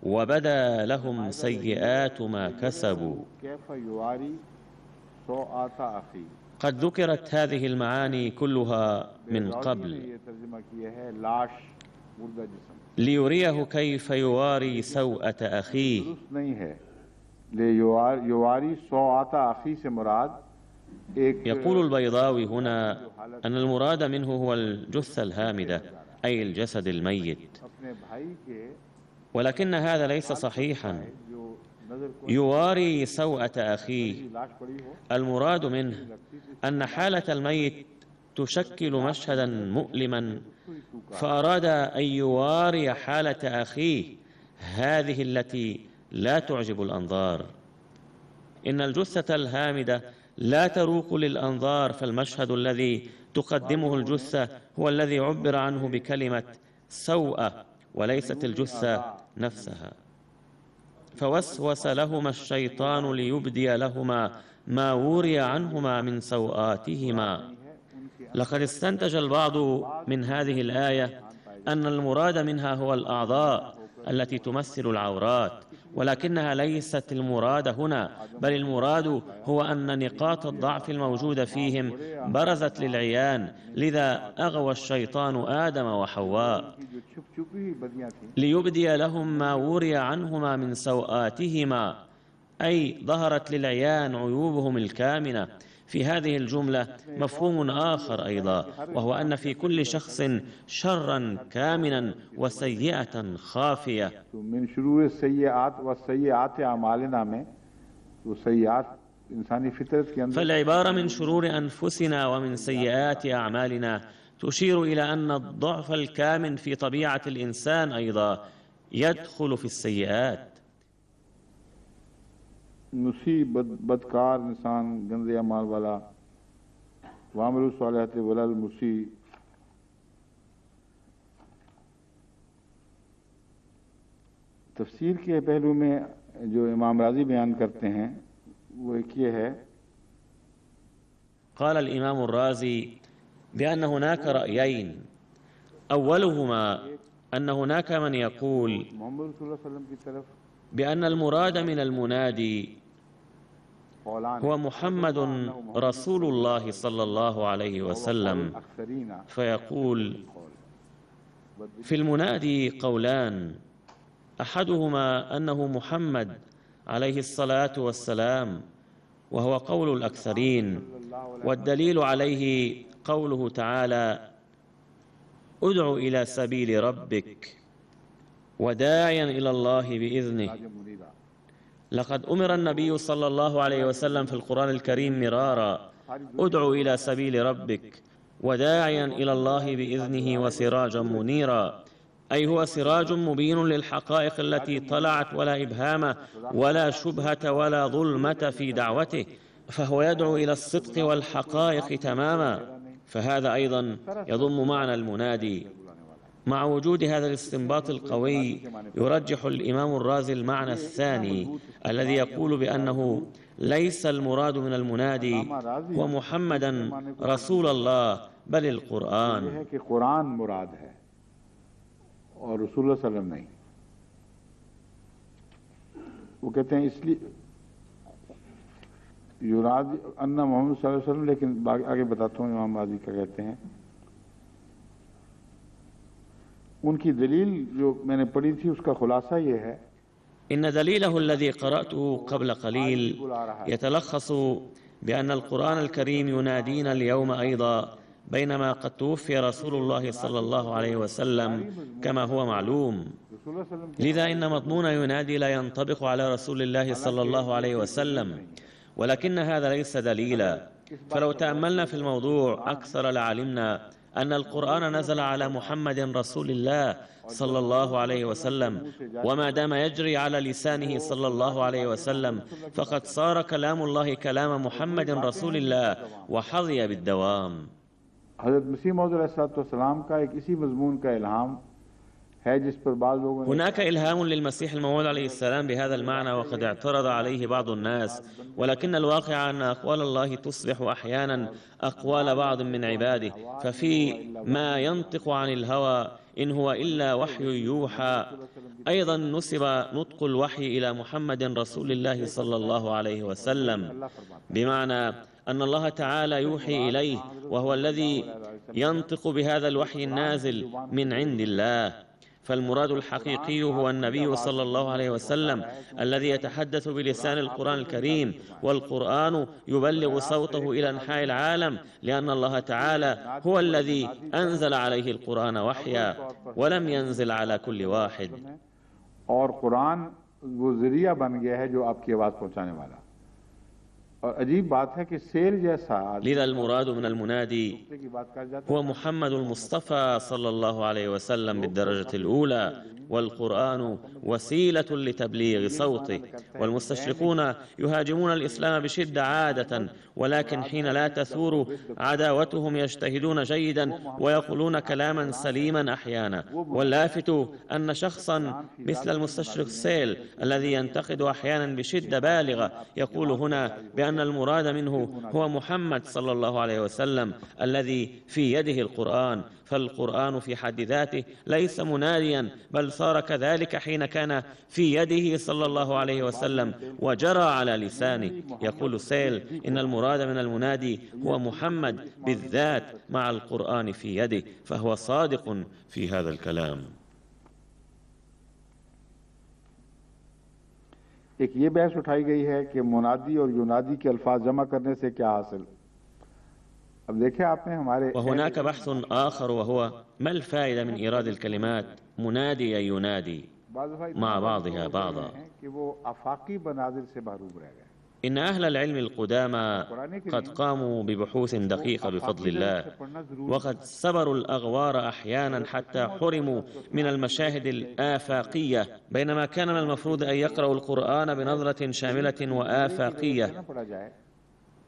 وبدا لهم سيئات ما كسبوا. قد ذكرت هذه المعاني كلها من قبل ليريه كيف يواري سوءة أخيه. يقول البيضاوي هنا أن المراد منه هو الجثة الهامدة أي الجسد الميت، ولكن هذا ليس صحيحا. يواري سوءة أخيه المراد منه أن حالة الميت تشكل مشهدا مؤلما، فأراد أن يواري حالة أخيه هذه التي لا تعجب الأنظار. إن الجثة الهامدة لا تروق للأنظار، فالمشهد الذي تقدمه الجثة هو الذي عبر عنه بكلمة سوءة وليست الجثة نفسها. فوسوس لهما الشيطان ليبدي لهما ما وري عنهما من سوآتهما. لقد استنتج البعض من هذه الآية أن المراد منها هو الأعضاء التي تمثل العورات، ولكنها ليست المراد هنا، بل المراد هو أن نقاط الضعف الموجودة فيهم برزت للعيان، لذا أغوى الشيطان آدم وحواء ليبدي لهم ما وري عنهما من سوآتهما، أي ظهرت للعيان عيوبهم الكامنة. في هذه الجملة مفهوم آخر أيضا، وهو أن في كل شخص شرا كامنا وسيئة خافية. من شرور السيئات والسيئات أعمالنا में वो सय्यात इंसानी फितरत के अंदर فالعبارة من شرور أنفسنا ومن سيئات أعمالنا تشير إلى أن الضعف الكامن في طبيعة الإنسان أيضا يدخل في السيئات. मुसीबत बदकार इंसान गंदे अमाल वाला वामलु सालिहात वलल मुसी तफसीर के पहलू में जो इमाम राजी बयान करते हैं वो एक ये है। قال الإمام الرازي بأن هناك رأيين، أولهما أن هناك من يقول بأن المراد من المنادي هو محمد رسول الله صلى الله عليه وسلم، فيقول في المنادي قولان، أحدهما أنه محمد عليه الصلاة والسلام وهو قول الأكثرين، والدليل عليه قوله تعالى ادع إلى سبيل ربك وداعيا إلى الله بإذنه. لقد أمر النبي صلى الله عليه وسلم في القرآن الكريم مرارا ادع إلى سبيل ربك وداعيا إلى الله بإذنه وسراجا منيرا، أي هو سراج مبين للحقائق التي طلعت ولا إبهام ولا شبهة ولا ظلمة في دعوته، فهو يدعو إلى الصدق والحقائق تماما. فهذا أيضا يضم معنى المنادي. مع وجود هذا الاستنباط القوي يرجح الإمام الرازي المعنى الثاني الذي يقول بأنه ليس المراد من المنادي هو محمدا رسول الله بل القرآن. कुरान मुराद है और रसूलुल्लाह सल्लल्लाहु अलैहि वसल्लम नहीं। वो कहते हैं इसलिए युराद अन्ना मोहम्मद सल्लल्लाहु अलैहि वसल्लम, लेकिन आगे बताता हूँ इमाम राजी क्या कहते हैं। उनकी दलील जो मैंने पढ़ी थी उसका खुलासा ये है إن دليله الذي قرأته قبل قليل يتلخص بأن القرآن الكريم ينادينا اليوم أيضا، بينما قد توفي رسول الله صلى الله عليه وسلم كما هو معلوم. لذا إن مضمون ينادي لا ينطبق على رسول الله صلى الله عليه وسلم، ولكن هذا ليس دليلا. فلو تأملنا في الموضوع أكثر لعلمنا أن القرآن نزل على محمد رسول الله صلى الله عليه وسلم، وما دام يجري على لسانه صلى الله عليه وسلم فقد صار كلام الله كلام محمد رسول الله وحظي بالدوام. हज़रत मसीह मौऊद अलैहिस्सलाम का एक इसी मज़मून का इल्हाम है जिस पर बाज़ लोगों ने هناك إلهام للمسيح الموعود عليه السلام بهذا المعنى، وقد اعترض عليه بعض الناس، ولكن الواقع أن أقوال الله تصبح أحيانا أقوال بعض من عباده، ففي ما ينطق عن الهوى إن هو إلا وحي يوحى. أيضا نسب نطق الوحي إلى محمد رسول الله صلى الله عليه وسلم، بمعنى أن الله تعالى يوحي إليه، وهو الذي ينطق بهذا الوحي النازل من عند الله. فالمراد الحقيقي هو النبي صلى الله عليه وسلم الذي يتحدث بلسان القرآن الكريم، والقرآن يبلغ صوته إلى أنحاء العالم، لأن الله تعالى هو الذي أنزل عليه القرآن وحيا، ولم ينزل على كل واحد. और कुरान वो जरिया बन गया है जो आपकी आवाज पहुंचाने वाला। और अजीब बात है कि सेल जैसा لذا المراد من المنادي هو محمد المصطفى صلى الله عليه وسلم بالدرجة الأولى، والقرآن وسيلة لتبليغ صوته. والمستشرقون يهاجمون الإسلام بشدة عادة، ولكن حين لا تثور عداوتهم يجتهدون جيدا ويقولون كلاما سليما أحيانا. واللافت أن شخصا مثل المستشرق سيل الذي ينتقد أحيانا بشدة بالغة يقول هنا بأن المراد منه هو محمد صلى الله عليه وسلم الذي في يده القرآن. فالقرآن في حد ذاته ليس مناديا، بل صار كذلك حين كان في يده صلى الله عليه وسلم وجرى على لسانه. يقول سيل إن المراد من المنادي هو محمد بالذات مع القرآن في يده، فهو صادق في هذا الكلام. एक ये बहस उठाई गई है कि मुनादी और युनादी के अल्फाज जमा करने से क्या हासिल। अब देखिए आपने हमारे وهناك بحث آخر، وهو ما الفائدة من إيراد الكلمات منادي ينادي مع بعضها بعضا. कि वो आफाकी बनाजिर से महरूम रह गए। إن أهل العلم القدامى قد قاموا ببحوث دقيقة بفضل الله، وقد سبروا الأغوار أحيانا حتى حرموا من المشاهد الآفاقية، بينما كان من المفروض أن يقرأوا القرآن بنظرة شاملة وآفاقية.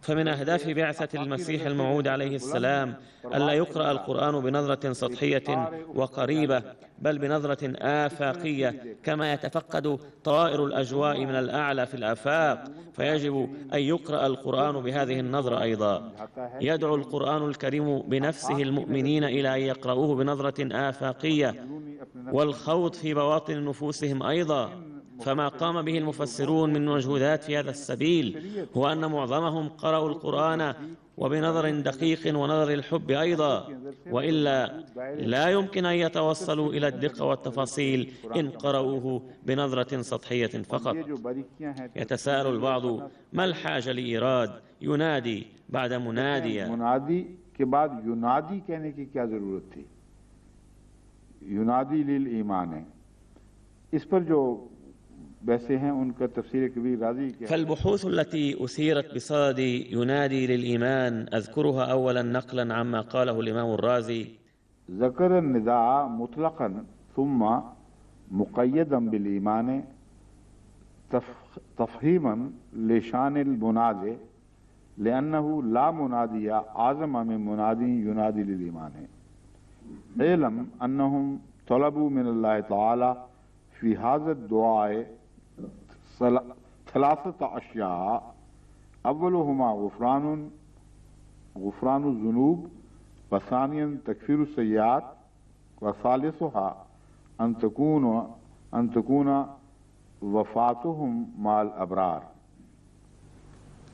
فمن أهداف بعثة المسيح الموعود عليه السلام ألا يقرأ القرآن بنظرة سطحية وقريبة، بل بنظرة آفاقية، كما يتفقد طائر الأجواء من الأعلى في الآفاق، فيجب أن يقرأ القرآن بهذه النظرة أيضا. يدعو القرآن الكريم بنفسه المؤمنين إلى أن يقرأوه بنظرة آفاقية والخوض في بواطن نفوسهم أيضا. فما قام به المفسرون من مجهودات في هذا السبيل هو أن معظمهم قرأوا القرآن وبنظر دقيق ونظر الحب أيضا، وإلا لا يمكن أن يتوصلوا إلى الدقة والتفاصيل إن قرأوه بنظرة سطحية فقط. يتساءل البعض ما الحاجة لإيراد ينادي بعد منادي؟ मुनादी के बाद युनादी कहने की क्या जरूरत थी। युनादी लिल ईमान है, इस पर जो वैसे हैं उनका तफसीर कबीर राजी के। فالبحوث التي أثيرت بصدد ينادي للإيمان أذكرها أولا نقلا عما قاله الإمام الرازي: ذكر النداء مطلقا ثم مقيدا بالإيمان تفهيما لشان المنادي لأنه لا منادي أعظم من منادي ينادي للإيمان. علم أنهم طلبوا من الله تعالى في هذا الدعاء ثلاثة أشياء، أولهما غفران الذنوب، وثانيا تكفير السيئات، وثالثها أن تكون وفاتهم مع الأبرار.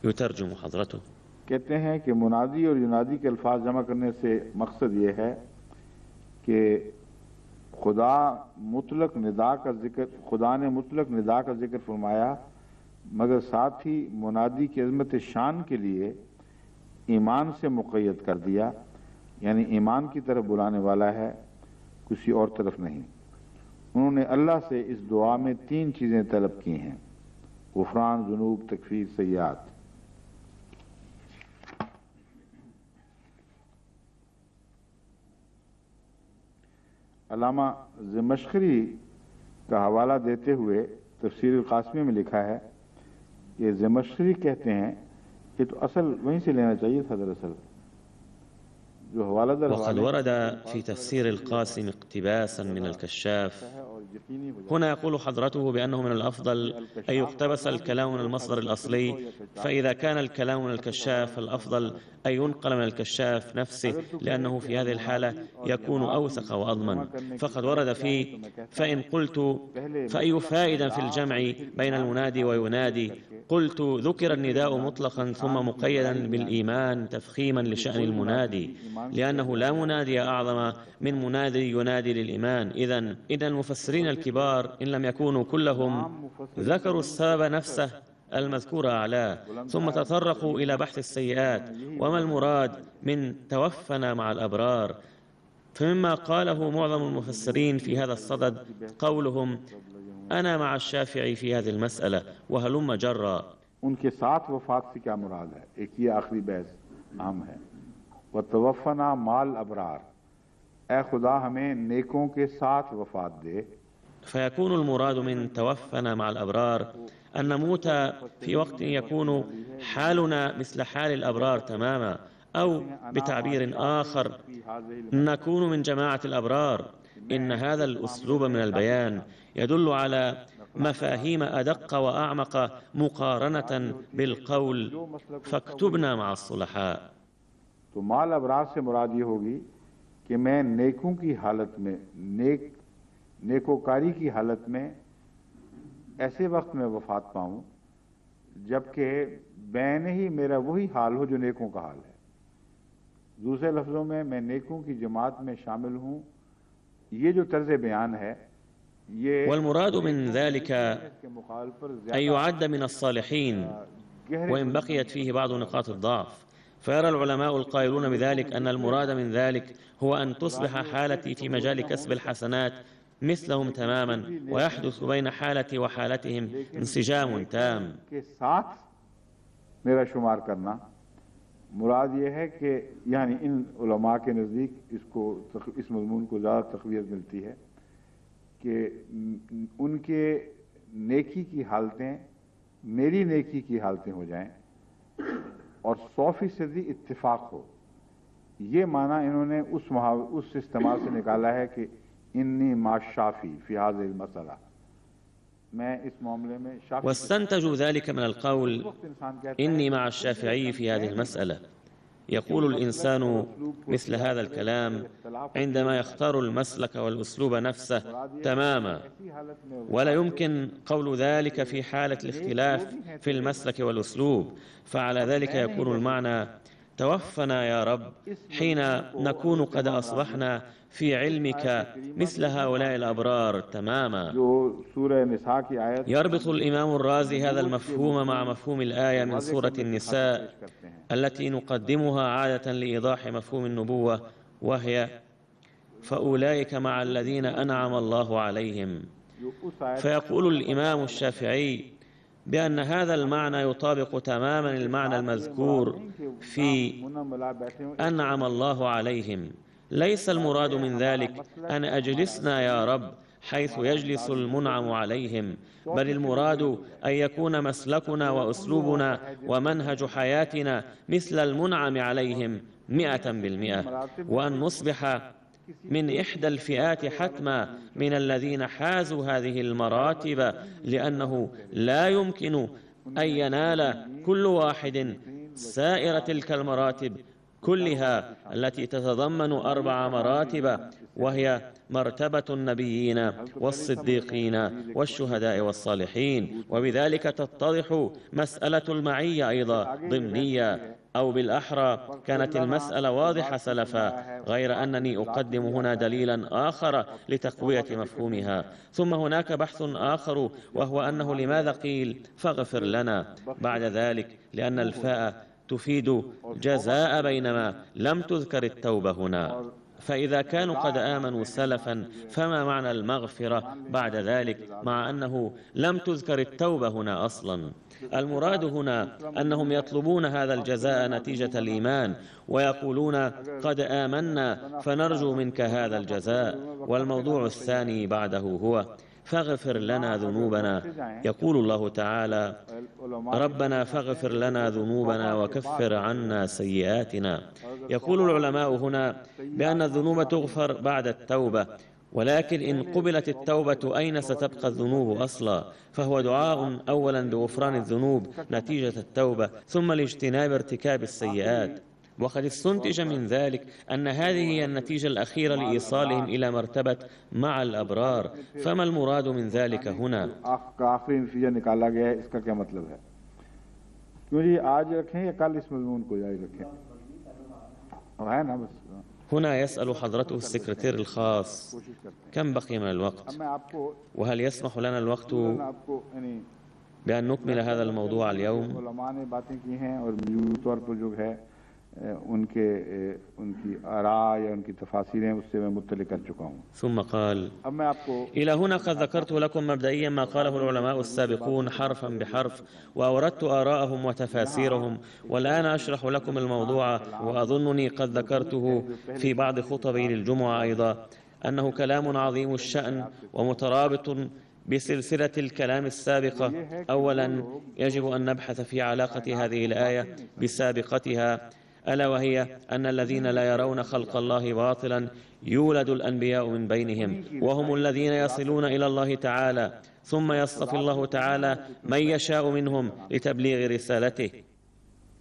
يترجم حضرته. कहते हैं कि मुनादी और युनादी के अल्फाज जमा करने से मकसद ये है कि खुदा ने मुतलक निदा का जिक्र फरमाया, मगर साथ ही मुनादी की अज़मत शान के लिए ईमान से मुक़य्यद कर दिया, यानी ईमान की तरफ बुलाने वाला है, किसी और तरफ नहीं। उन्होंने अल्लाह से इस दुआ में तीन चीज़ें तलब की हैं: गुफ़रान, ज़ुनूब, तकफ़ीर सय्यात। अल्लामा ज़मश्करी का हवाला देते हुए तफसीर अल-क़ासिमी में लिखा है, ये ज़मश्करी कहते हैं, ये तो असल वहीं से लेना चाहिए था दरअसल, وقد ورد في تفسير القاسم اقتباسا من الكشاف. هنا يقول حضرته بأنه من الأفضل أن يقتبس الكلام من المصدر الأصلي، فإذا كان الكلام من الكشاف فالأفضل أن ينقل من الكشاف نفسه، لأنه في هذه الحالة يكون أوثق وأضمن. فقد ورد فيه: فإن قلت فأي فائدة في الجمع بين المنادي وينادي؟ قلت: ذكر النداء مطلقا ثم مقيدا بالإيمان تفخيما لشأن المنادي، لأنه لا منادي أعظم من منادي ينادي للإيمان. إذن المفسرين الكبار إن لم يكونوا كلهم ذكروا السبب نفسه المذكور أعلاه، ثم تطرقوا إلى بحث السيئات وما المراد من توفنا مع الأبرار. فمما قاله معظم المفسرين في هذا الصدد قولهم: أنا مع الشافعي في هذه المسألة وهلم جرا. उनके साथ वफात से क्या मुराद है? एक ये आखिरी बहस अहम है। वतवफ़ना माल अबरार, ऐ खुदा हमें नेकों के साथ वफात दे। فيكون المراد من توفنا مع الأبرار أن نموت في وقت يكون حالنا مثل حال الأبرار تماما، أو بتعبير آخر نكون من جماعة الأبرار. إن هذا الأسلوب من البيان يدل على مفاهيم أدق وأعمق مقارنة بالقول فاكتبنا مع الصلحاء. तो माल अबरार से मुराद ये होगी कि मैं नेकों की हालत में, नेकोकारी की हालत में ऐसे वक्त में वफात पाऊं जबकि बैन ही मेरा वही हाल हो जो नेकों का हाल है। दूसरे लफ्जों में मैं नेकों की जमात में शामिल हूं। ये जो तर्ज बयान है والمراد من ذلك أن يعد من الصالحين، وإن بقيت فيه بعض نقاط الضعف. فيرى العلماء القائلون بذلك أن المراد من ذلك هو أن تصبح حالتي في مجال كسب الحسنات مثلهم تماما، ويحدث بين حالتي وحالتهم انسجام تام. मेरा शुमार करना मुराद ये है कि यानी इन उलमा के नज़दीक इस मज़मून को ज़्यादा तक़वियत मिलती है कि उनके नेकी की हालतें मेरी नेकी की हालतें हो जाएं और 100% इत्तिफाक हो। ये माना इन्होंने उस इस्तेमाल से निकाला है कि इन्नी माशाफी फी हाज़िल मसला, मैं इस मामले में शाफी। واستنتجوا ذلك من القول إني مع الشافعي في هذه المسألة. يقول الإنسان مثل هذا الكلام عندما يختار المسلك والأسلوب نفسه تماما، ولا يمكن قول ذلك في حالة الاختلاف في المسلك والأسلوب. فعلى ذلك يكون المعنى: توفنا يا رب حين نكون قد أصبحنا في علمك مثل هؤلاء الأبرار تماما. يربط الإمام الرازي هذا المفهوم مع مفهوم الآية من سورة النساء التي نقدمها عادة لإيضاح مفهوم النبوة، وهي: فأولئك مع الذين أنعم الله عليهم. فيقول الإمام الشافعي بأن هذا المعنى يطابق تماما المعنى المذكور في أنعم الله عليهم. ليس المراد من ذلك أن أجلسنا يا رب حيث يجلس المنعم عليهم، بل المراد أن يكون مسلكنا وأسلوبنا ومنهج حياتنا مثل المنعم عليهم 100%، وأن نصبح من إحدى الفئات حتما من الذين حازوا هذه المراتب، لأنه لا يمكن أن ينال كل واحد سائر تلك المراتب كلها التي تتضمن 4 مراتب، وهي مرتبة النبيين والصديقين والشهداء والصالحين. وبذلك تتضح مسألة المعية أيضا ضمنية، أو بالأحرى كانت المسألة واضحة سلفا، غير أنني أقدم هنا دليلا آخر لتقوية مفهومها. ثم هناك بحث آخر، وهو أنه لماذا قيل فاغفر لنا بعد ذلك؟ لأن الفاء تفيد جزاء بينما لم تذكر التوبة هنا. فإذا كانوا قد آمنوا سلفا فما معنى المغفرة بعد ذلك مع أنه لم تذكر التوبة هنا أصلا؟ المراد هنا أنهم يطلبون هذا الجزاء نتيجة الإيمان، ويقولون قد آمنا فنرجو منك هذا الجزاء. والموضوع الثاني بعده هو فاغفر لنا ذنوبنا. يقول الله تعالى: ربنا فاغفر لنا ذنوبنا وكفر عنا سيئاتنا. يقول العلماء هنا بأن الذنوب تغفر بعد التوبة، ولكن إن قبلت التوبة أين ستبقى الذنوب أصلا؟ فهو دعاء أولا بغفران الذنوب نتيجة التوبة، ثم لاجتناب ارتكاب السيئات. وقد استنتج من ذلك أن هذه هي النتيجة الأخيرة لإيصالهم إلى مرتبة مع الأبرار. فما المراد من ذلك هنا؟ आखिरी नतीजा निकाला गया है, इसका क्या मतलब है? क्यों जी आज रखें या कल इस मजमून को जारी रखें? है ना बस. هنا يسأل حضرته السكرتير الخاص: كم بقي من الوقت؟ وهل يسمح لنا الوقت بأن نكمل هذا الموضوع اليوم؟ उनकी आरा या उनकी तफासीरें उससे मैं मुत्तलिक कर चुका हूँ. ثم قال: إلى هنا قد ذكرت لكم مبدئيا ما قاله العلماء السابقون حرفا بحرف، وأوردت آراءهم وتفاسيرهم، والآن أشرح لكم الموضوع، وأظنني قد ذكرته في بعض خطبي للجمعة أيضا، أنه كلام عظيم الشأن ومترابط بسلسلة الكلام السابقة. أولا يجب أن نبحث في علاقة هذه الآية بسابقتها، ألا وهي أن الذين لا يرون خلق الله باطلا يولد الأنبياء من بينهم، وهم الذين يصلون إلى الله تعالى، ثم يصطفي الله تعالى من يشاء منهم لتبليغ رسالته.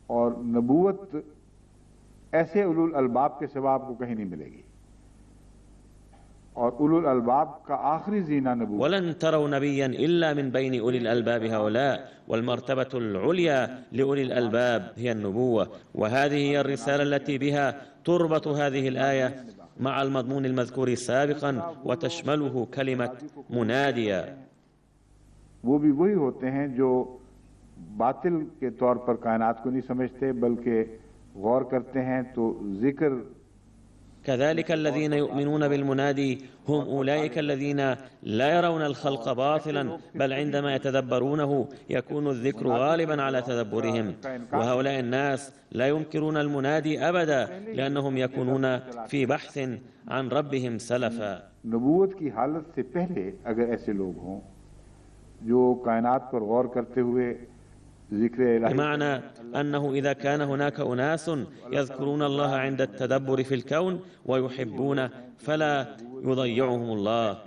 और नबूवत ऐसे उलुल अलबाब के सिवा आपको कहीं नहीं मिलेगी, और उलुल अलबाब का आखिरी जीना नबूवत. ولن تروا نبيا إلا من بين أولي الألباب هؤلاء، والمرتبة العليا لأولي الألباب هي النبوة، وهذه هي الرسالة التي بها تربط هذه الآية مع المضمون المذكور سابقا وتشمله كلمة مناديا. वो भी वही होते हैं जो बातिल के तौर पर कायनात को नहीं समझते बल्कि गौर करते हैं तो जिक्र. كذلك الذين يؤمنون بالمنادي هم أولئك الذين لا يرون الخلق باطلا، بل عندما يتدبرونه يكون الذكر غالبا على تدبرهم، وهؤلاء الناس لا ينكرون المنادي أبدا لأنهم يكونون في بحث عن ربهم سلفا. नबूवत की हालत से पहले अगर ऐसे लोग हों जो कायनात पर गौर करते हुए بمعنى أنه إذا كان هناك أناس يذكرون الله عند التدبر في الكون ويحبونه فلا يضيعهم الله.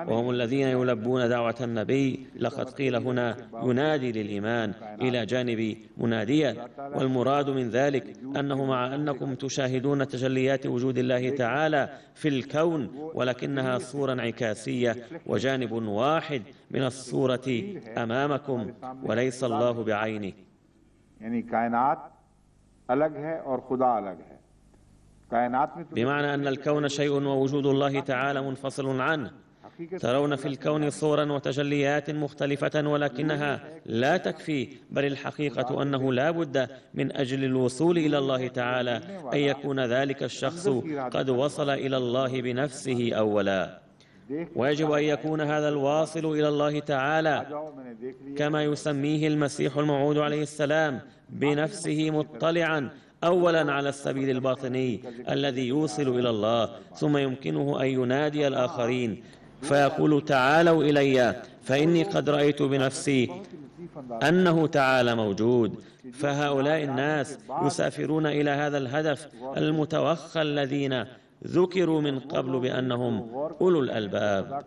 وهم الذين يلبون دعوة النبي. لقد قيل هنا ينادي للإيمان إلى جانب مناديا، والمراد من ذلك أنه مع أنكم تشاهدون تجليات وجود الله تعالى في الكون، ولكنها صورة انعكاسية وجانب واحد من الصورة أمامكم وليس الله بعينه. يعني कायनात अलग है और खुदा अलग है. بمعنى أن الكون شيء ووجود الله تعالى منفصل عنه. ترون في الكون صورا وتجليات مختلفة، ولكنها لا تكفي، بل الحقيقة أنه لا بد من أجل الوصول إلى الله تعالى أن يكون ذلك الشخص قد وصل إلى الله بنفسه أولا، ويجب أن يكون هذا الواصل إلى الله تعالى كما يسميه المسيح الموعود عليه السلام بنفسه مطلعا أولا على السبيل الباطني الذي يوصل إلى الله، ثم يمكنه أن ينادي الآخرين فيقول: تعالوا إلي فإني قد رأيت بنفسي أنه تعالى موجود. فهؤلاء الناس يسافرون إلى هذا الهدف المتوخى الذين ذكروا من قبل بأنهم أولو الألباب.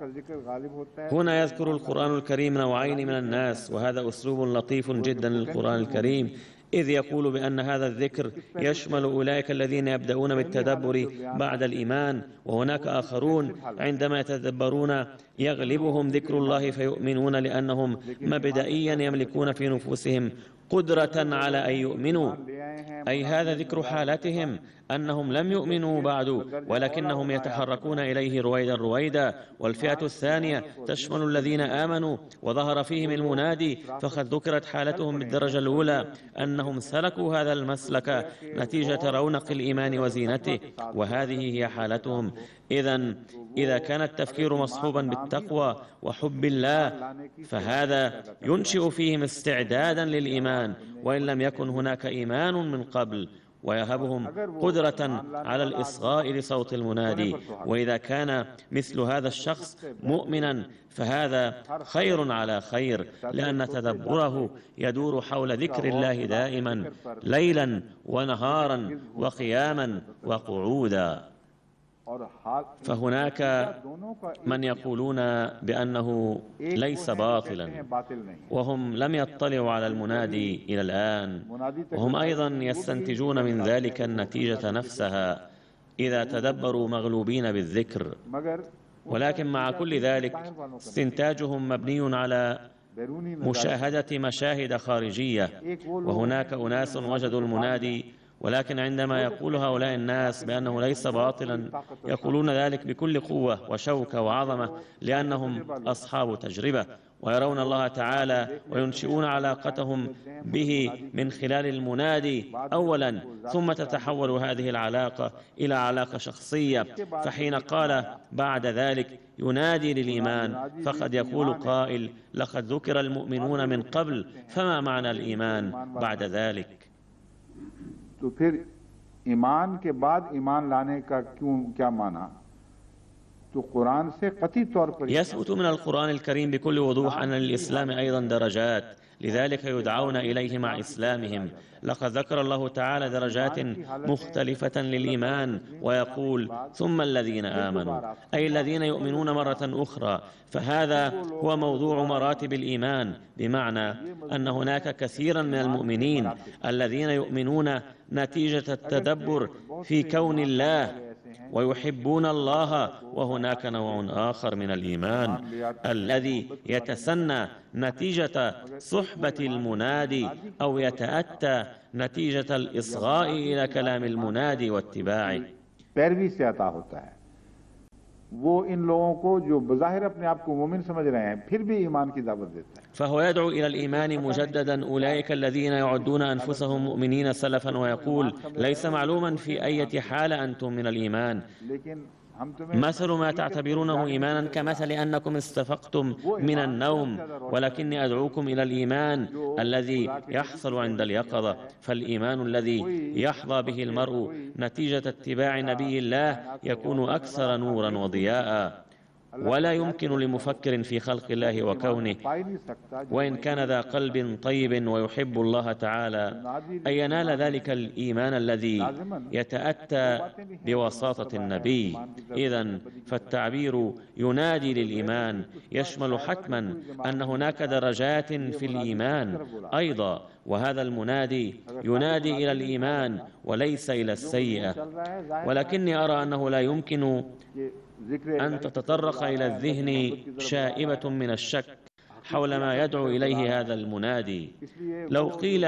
هنا يذكر القرآن الكريم نوعين من الناس، وهذا أسلوب لطيف جدا للقرآن الكريم، إذ يقول بأن هذا الذكر يشمل أولئك الذين يبدأون بالتدبر بعد الإيمان، وهناك آخرون عندما يتدبرون يغلبهم ذكر الله فيؤمنون، لأنهم مبدئيا يملكون في نفوسهم قدرة على أن يؤمنوا، أي هذا ذكر حالتهم أنهم لم يؤمنوا بعد ولكنهم يتحركون إليه رويدا رويدا. والفئة الثانية تشمل الذين آمنوا وظهر فيهم المنادي، فقد ذكرت حالتهم بالدرجة الأولى أنهم سلكوا هذا المسلك نتيجة رونق الإيمان وزينته، وهذه هي حالتهم. إذا كان التفكير مصحوبا بالتقوى وحب الله فهذا ينشئ فيهم استعدادا للإيمان، وإن لم يكن هناك إيمان من قبل. ويهبهم قدرة على الإصغاء لصوت المنادي. وإذا كان مثل هذا الشخص مؤمنا فهذا خير على خير، لأن تدبره يدور حول ذكر الله دائما ليلا ونهارا وقياما وقعودا. فهناك من يقولون بأنه ليس باطلا، وهم لم يطلعوا على المنادي إلى الآن، وهم أيضا يستنتجون من ذلك النتيجة نفسها إذا تدبروا مغلوبين بالذكر. ولكن مع كل ذلك استنتاجهم مبني على مشاهدة مشاهد خارجية، وهناك أناس وجدوا المنادي، ولكن عندما يقول هؤلاء الناس بأنه ليس باطلا يقولون ذلك بكل قوة وشوكة وعظمة، لأنهم أصحاب تجربة ويرون الله تعالى وينشئون علاقتهم به من خلال المنادي أولا، ثم تتحول هذه العلاقة إلى علاقة شخصية. فحين قال بعد ذلك ينادي للإيمان، فقد يقول قائل لقد ذكر المؤمنون من قبل، فما معنى الإيمان بعد ذلك؟ तो फिर ईमान के बाद ईमान लाने का क्या माना? तो कुरान से कतई तौर पर يثبت من القرآن الكريم بكل وضوح أن للإسلام أيضا درجات، لذلك يدعون إليه مع إسلامهم. لقد ذكر الله تعالى درجات مختلفة للإيمان ويقول ثم الذين آمنوا، أي الذين يؤمنون مرة أخرى. فهذا هو موضوع مراتب الإيمان، بمعنى أن هناك كثيرا من المؤمنين الذين يؤمنون نتيجة التدبر في كون الله ويحبون الله، وهناك نوع آخر من الإيمان الذي يتسنى نتيجة صحبة المنادي أو يتأتى نتيجة الإصغاء إلى كلام المنادي واتباعه. पैरवी से आता होता है। वो इन लोगों को जो बज़ाहिर अपने आप को मोमिन समझ रहे हैं फिर भी ईमान की दावत देता है। فهو يدعو إلى الإيمان مجددا أولئك الذين يعدون أنفسهم مؤمنين سلفا، ويقول ليس معلوما في أي حال أنتم من الإيمان. مثل ما تعتبرونه إيمانا كمثل أنكم استفقتم من النوم، ولكني أدعوكم إلى الإيمان الذي يحصل عند اليقظة. فالإيمان الذي يحظى به المرء نتيجة اتباع نبي الله يكون أكثر نورا وضياء، ولا يمكن لمفكر في خلق الله وكونه وإن كان ذا قلب طيب ويحب الله تعالى أن ينال ذلك الإيمان الذي يتأتى بوساطة النبي. إذن فالتعبير ينادي للإيمان يشمل حتما أن هناك درجات في الإيمان أيضا، وهذا المنادي ينادي إلى الإيمان وليس إلى السيئة. ولكني أرى أنه لا يمكن أن تتطرق إلى الذهن شائبة من الشك حول ما يدعو إليه هذا المنادي. لو قيل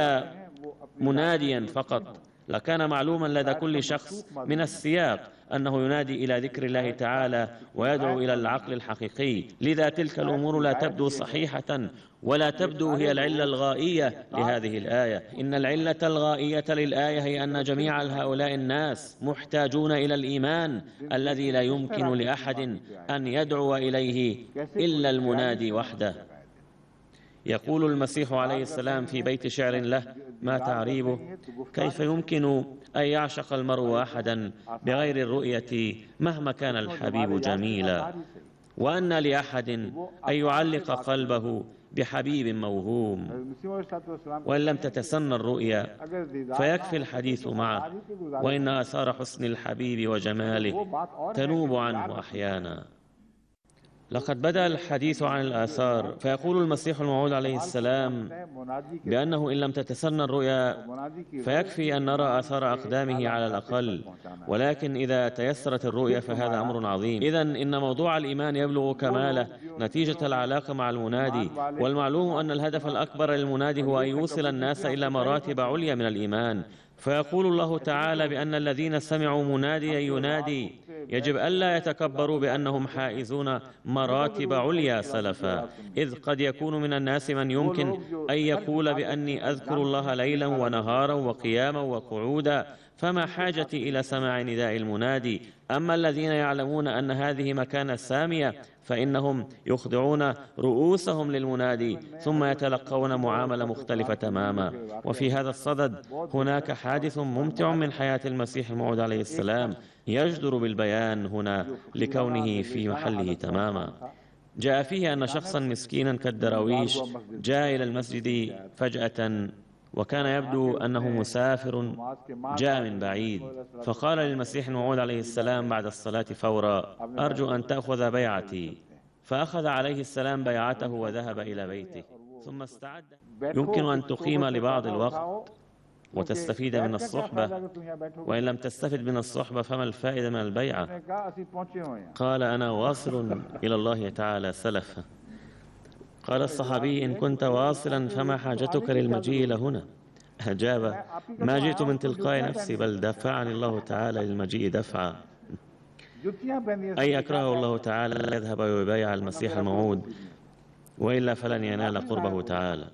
مناديا فقط لكان معلوما لدى كل شخص من السياق أنه ينادي إلى ذكر الله تعالى ويدعو إلى العقل الحقيقي. لذا تلك الأمور لا تبدو صحيحة ولا تبدو هي العلة الغائية لهذه الآية. إن العلة الغائية للآية هي أن جميع هؤلاء الناس محتاجون إلى الإيمان الذي لا يمكن لأحد أن يدعو إليه إلا المنادي وحده. يقول المسيح عليه السلام في بيت شعر له ما تعريبه: كيف يمكن أن يعشق المرء أحدا بغير الرؤية مهما كان الحبيب جميلا، وأن لأحد أن يعلق قلبه بحبيب موهوم، وإن لم تتسنى الرؤيا فيكفي الحديث معه، وإن آثار حسن الحبيب وجماله تنوب عنه أحيانا. لقد بدأ الحديث عن الآثار، فيقول المسيح الموعود عليه السلام بأنه إن لم تتسنى الرؤيا فيكفي أن نرى آثار أقدامه على الأقل، ولكن إذا تيسرت الرؤيا فهذا أمر عظيم. إذن إن موضوع الإيمان يبلغ كماله نتيجة العلاقة مع المنادي، والمعلوم أن الهدف الأكبر للمنادي هو أن يوصل الناس إلى مراتب عليا من الإيمان. فيقول الله تعالى بأن الذين سمعوا مناديا ينادي يجب ألا يتكبروا بأنهم حائزون مراتب عليا سلفا، إذ قد يكون من الناس من يمكن أن يقول بأني أذكر الله ليلا ونهارا وقياما وقعودا، فما حاجتي إلى سماع نداء المنادي أما الذين يعلمون أن هذه مكانة سامية فإنهم يخضعون رؤوسهم للمنادي ثم يتلقون معاملة مختلفة تماما. وفي هذا الصدد هناك حادث ممتع من حياة المسيح الموعود عليه السلام يجدر بالبيان هنا لكونه في محله تماما. جاء فيه أن شخصا مسكينا كالدراويش جاء إلى المسجد فجأة، وكان يبدو أنه مسافر جاء من بعيد، فقال للمسيح الموعود عليه السلام بعد الصلاة فورا: أرجو أن تأخذ بيعتي. فأخذ عليه السلام بيعته وذهب إلى بيته ثم استعد. يمكن أن تقيم لبعض الوقت وتستفيد من الصحبة، وإن لم تستفد من الصحبة فما الفائدة من البيعة؟ قال: أنا واصل إلى الله تعالى سلفا. قال الصحابي: إن كنت واصلا فما حاجتك للمجيء إلى هنا؟ أجاب: ما جئت من تلقاء نفسي، بل دفعني الله تعالى للمجيء دفعا. أي أكرهه الله تعالى لا يذهب ويبايع المسيح الموعود، وإلا فلن ينال قربه تعالى.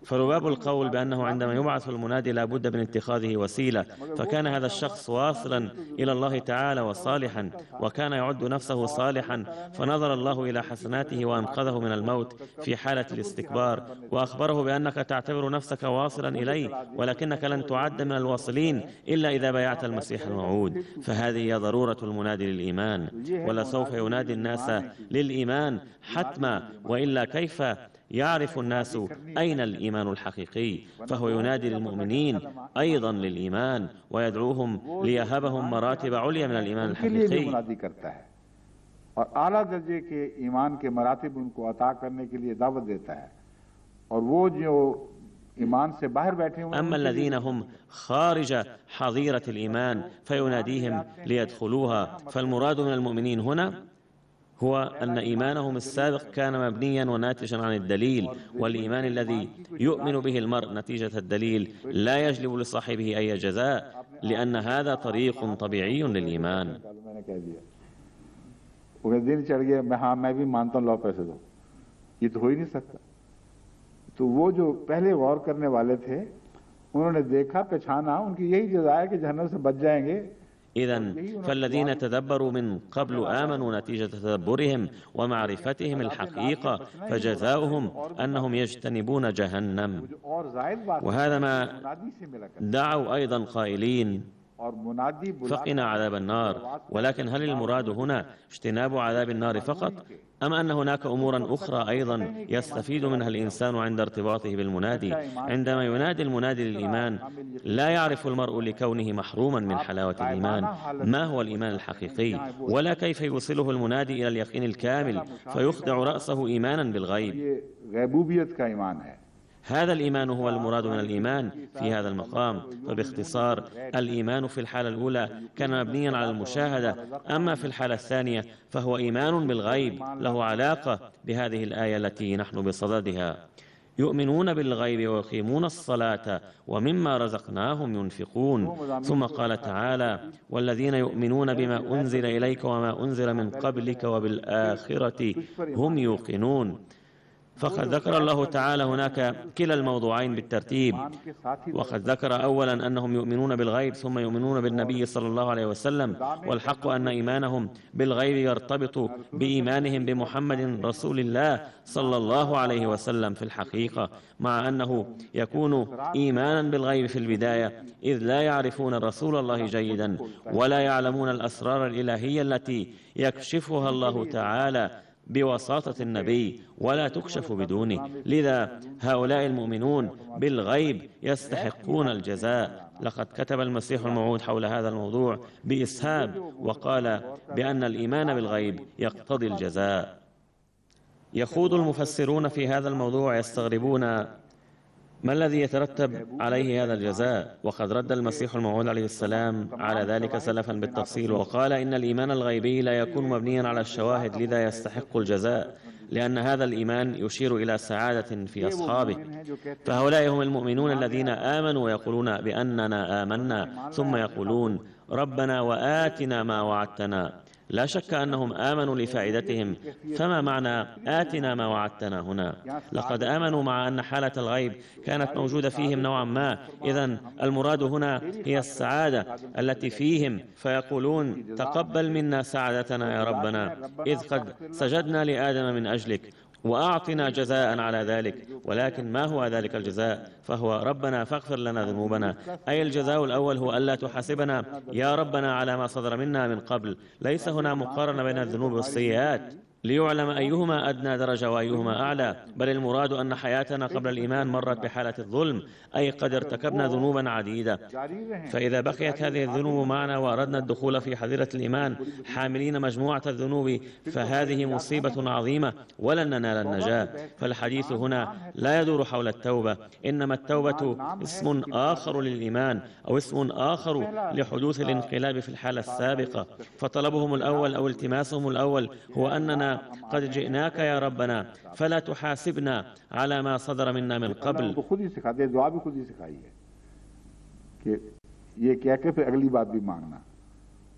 فرباب القول بأنه عندما يبعث المنادي لا بد من اتخاذه وسيلة، فكان هذا الشخص واصلا إلى الله تعالى وصالحا، وكان يعد نفسه صالحا، فنظر الله إلى حسناته وأنقذه من الموت في حالة الاستكبار، وأخبره بأنك تعتبر نفسك واصلا إليه، ولكنك لن تعد من الواصلين إلا إذا بايعت المسيح الموعود. فهذه هي ضرورة المنادي للإيمان، ولا سوف ينادي الناس للإيمان حتما، وإلا كيف يعرف الناس أين الإيمان الحقيقي؟ فهو ينادي للمؤمنين أيضا للإيمان ويدعوهم ليهبهم مراتب عليا من الإيمان الحقيقي. और आला दर्जे के ईमान के मरातिब उनको अता करने के लिए दावत देता है, और वो जो ईमान से बाहर बैठे हुए أما الذين هم خارج حظيرة الإيمان فيناديهم ليدخلوها. فالمراد من المؤمنين هنا هو أن إيمانهم السابق كان مبنيا وناتجا عن الدليل، والإيمان الذي يؤمن به المرء نتيجة الدليل لا يجلب لصاحبه أي جزاء، لأن هذا طريق طبيعي للإيمان. दिन चढ़ गया, मैं भी मानता हूँ, लो पैसे दो, ये तो हो ही नहीं सकता। तो वो जो पहले गौर करने वाले थे उन्होंने देखा, पहचाना, उनकी यही जज़ा है कि जहन्नम से बच जाएंगे। إذن فالذين تدبروا من قبل آمنوا نتيجة تدبرهم ومعرفتهم الحقيقة، فجزاؤهم أنهم يجتنبون جهنم. وهذا ما دعوا أيضا قائلين: فقنا عذاب النار. ولكن هل المراد هنا اجتناب عذاب النار فقط، أم أن هناك أمورا أخرى أيضا يستفيد منها الإنسان عند ارتباطه بالمنادي؟ عندما ينادي المنادي للإيمان لا يعرف المرء لكونه محروما من حلاوة الإيمان ما هو الإيمان الحقيقي، ولا كيف يوصله المنادي إلى اليقين الكامل فيخضع رأسه إيمانا بالغيب. هذا الإيمان هو المراد من الإيمان في هذا المقام. فباختصار الإيمان في الحالة الأولى كان مبنيا على المشاهدة، أما في الحالة الثانية فهو إيمان بالغيب له علاقة بهذه الآية التي نحن بصددها: يؤمنون بالغيب ويقيمون الصلاة ومما رزقناهم ينفقون. ثم قال تعالى: والذين يؤمنون بما أنزل إليك وما أنزل من قبلك وبالآخرة هم يوقنون. فقد ذكر الله تعالى هناك كلا الموضوعين بالترتيب، وقد ذكر أولا أنهم يؤمنون بالغيب ثم يؤمنون بالنبي صلى الله عليه وسلم، والحق أن إيمانهم بالغيب يرتبط بإيمانهم بمحمد رسول الله صلى الله عليه وسلم في الحقيقة، مع أنه يكون إيمانا بالغيب في البداية إذ لا يعرفون رسول الله جيدا ولا يعلمون الأسرار الإلهية التي يكشفها الله تعالى بواسطة النبي ولا تكشف بدونه. لذا هؤلاء المؤمنون بالغيب يستحقون الجزاء. لقد كتب المسيح الموعود حول هذا الموضوع بإسهاب وقال بأن الإيمان بالغيب يقتضي الجزاء. يخوض المفسرون في هذا الموضوع يستغربون ما الذي يترتب عليه هذا الجزاء، وقد رد المسيح الموعود عليه السلام على ذلك سلفا بالتفصيل، وقال إن الإيمان الغيبي لا يكون مبنيا على الشواهد، لذا يستحق الجزاء، لأن هذا الإيمان يشير إلى سعادة في أصحابه. فهؤلاء هم المؤمنون الذين آمنوا ويقولون بأننا آمنا ثم يقولون ربنا وآتنا ما وعدتنا. لا شك أنهم آمنوا لفائدتهم، فما معنى آتنا ما وعدتنا هنا؟ لقد آمنوا مع أن حالة الغيب كانت موجودة فيهم نوعا ما، إذن المراد هنا هي السعادة التي فيهم، فيقولون تقبل منا سعادتنا يا ربنا، إذ قد سجدنا لآدم من أجلك، وأعطنا جزاء على ذلك. ولكن ما هو ذلك الجزاء؟ فهو ربنا فاغفر لنا ذنوبنا، أي الجزاء الأول هو ألا تحاسبنا يا ربنا على ما صدر منا من قبل. ليس هنا مقارنة بين الذنوب والسيئات ليعلم أيهما أدنى درجة وأيهما أعلى، بل المراد أن حياتنا قبل الإيمان مرت بحالة الظلم، أي قد ارتكبنا ذنوبا عديدة. فإذا بقيت هذه الذنوب معنا وأردنا الدخول في حظيرة الإيمان حاملين مجموعة الذنوب، فهذه مصيبة عظيمة ولن ننال النجاة. فالحديث هنا لا يدور حول التوبة، إنما التوبة اسم آخر للإيمان، أو اسم آخر لحدوث الانقلاب في الحالة السابقة. فطلبهم الأول أو التماسهم الأول هو أننا قد جئناك يا ربنا فلا تحاسبنا على ما صدر منا من قبل. खुद ही सिखाते हैं, दुआ भी खुद ही सिखाई है कि ये कह के फिर अगली बात भी मांगना,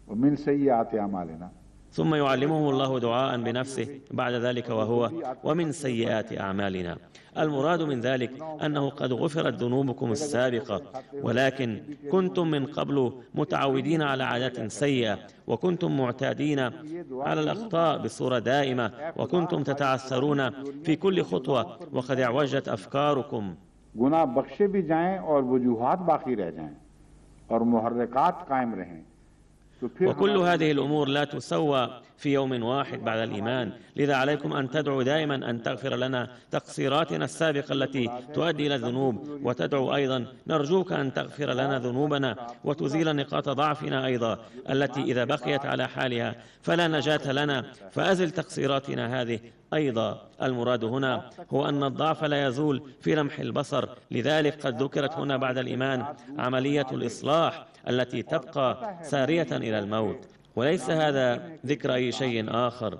और मिन सय्यिआति अमालिना. ثم يعلمهم الله دعاء بنفسه بعد ذلك وهو ومن سيئات أعمالنا. المراد من ذلك أنه قد غفرت ذنوبكم السابقة، ولكن كنتم من قبل متعودين على عادات سيئة، وكنتم معتادين على الأخطاء بصورة دائمة، وكنتم تتعثرون في كل خطوة، وقد اعوجت أفكاركم. गुनाह बख्शे भी जाएं और वजूहात बाकी रह जाएं और मुहर्रिकात कायम रहें. وكل هذه الأمور لا تسوى في يوم واحد بعد الإيمان. لذا عليكم أن تدعوا دائما أن تغفر لنا تقصيراتنا السابقة التي تؤدي إلى الذنوب، وتدعو أيضا نرجوك أن تغفر لنا ذنوبنا وتزيل نقاط ضعفنا أيضا التي إذا بقيت على حالها فلا نجاة لنا، فأزل تقصيراتنا هذه أيضا. المراد هنا هو أن الضعف لا يزول في لمح البصر، لذلك قد ذكرت هنا بعد الإيمان عملية الإصلاح التي تبقى سارية إلى الموت. وليس هذا ذكر أي شيء آخر،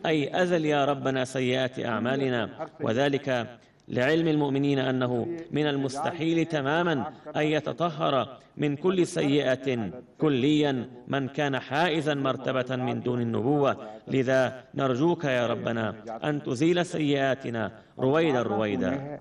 أي أزل يا ربنا سيئات أعمالنا، وذلك لعلم المؤمنين أنه من المستحيل تماما أن يتطهر من كل سيئة كليا من كان حائزا مرتبة من دون النبوة. لذا نرجوك يا ربنا أن تزيل سيئاتنا رويدا رويدا،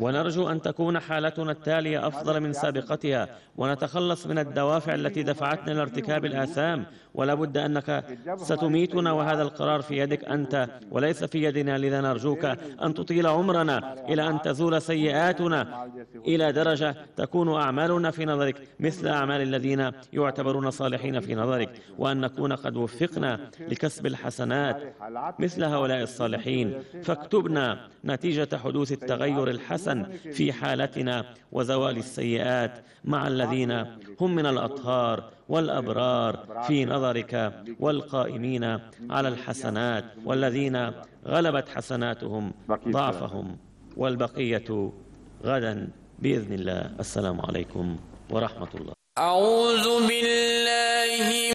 ونرجو أن تكون حالتنا التالية أفضل من سابقتها، ونتخلص من الدوافع التي دفعتنا لارتكاب الآثام. ولا بد أنك ستميتنا، وهذا القرار في يدك أنت وليس في يدنا. لذا نرجوك أن تطيل عمرنا إلى أن تزول سيئاتنا إلى درجة تكون أعمالنا في نظرك مثل أعمال الذين يعتبرون صالحين في نظرك، وأن نكون قد وفقنا لكسب الحسنات مثل هؤلاء الصالحين. فاكتبنا نتيجة حدوث التغير الحسن في حالتنا وزوال السيئات مع الذين هم من الأطهار والأبرار في نظرك، والقائمين على الحسنات، والذين غلبت حسناتهم ضعفهم، والبقية غدا بإذن الله. السلام عليكم ورحمة الله. أعوذ بالله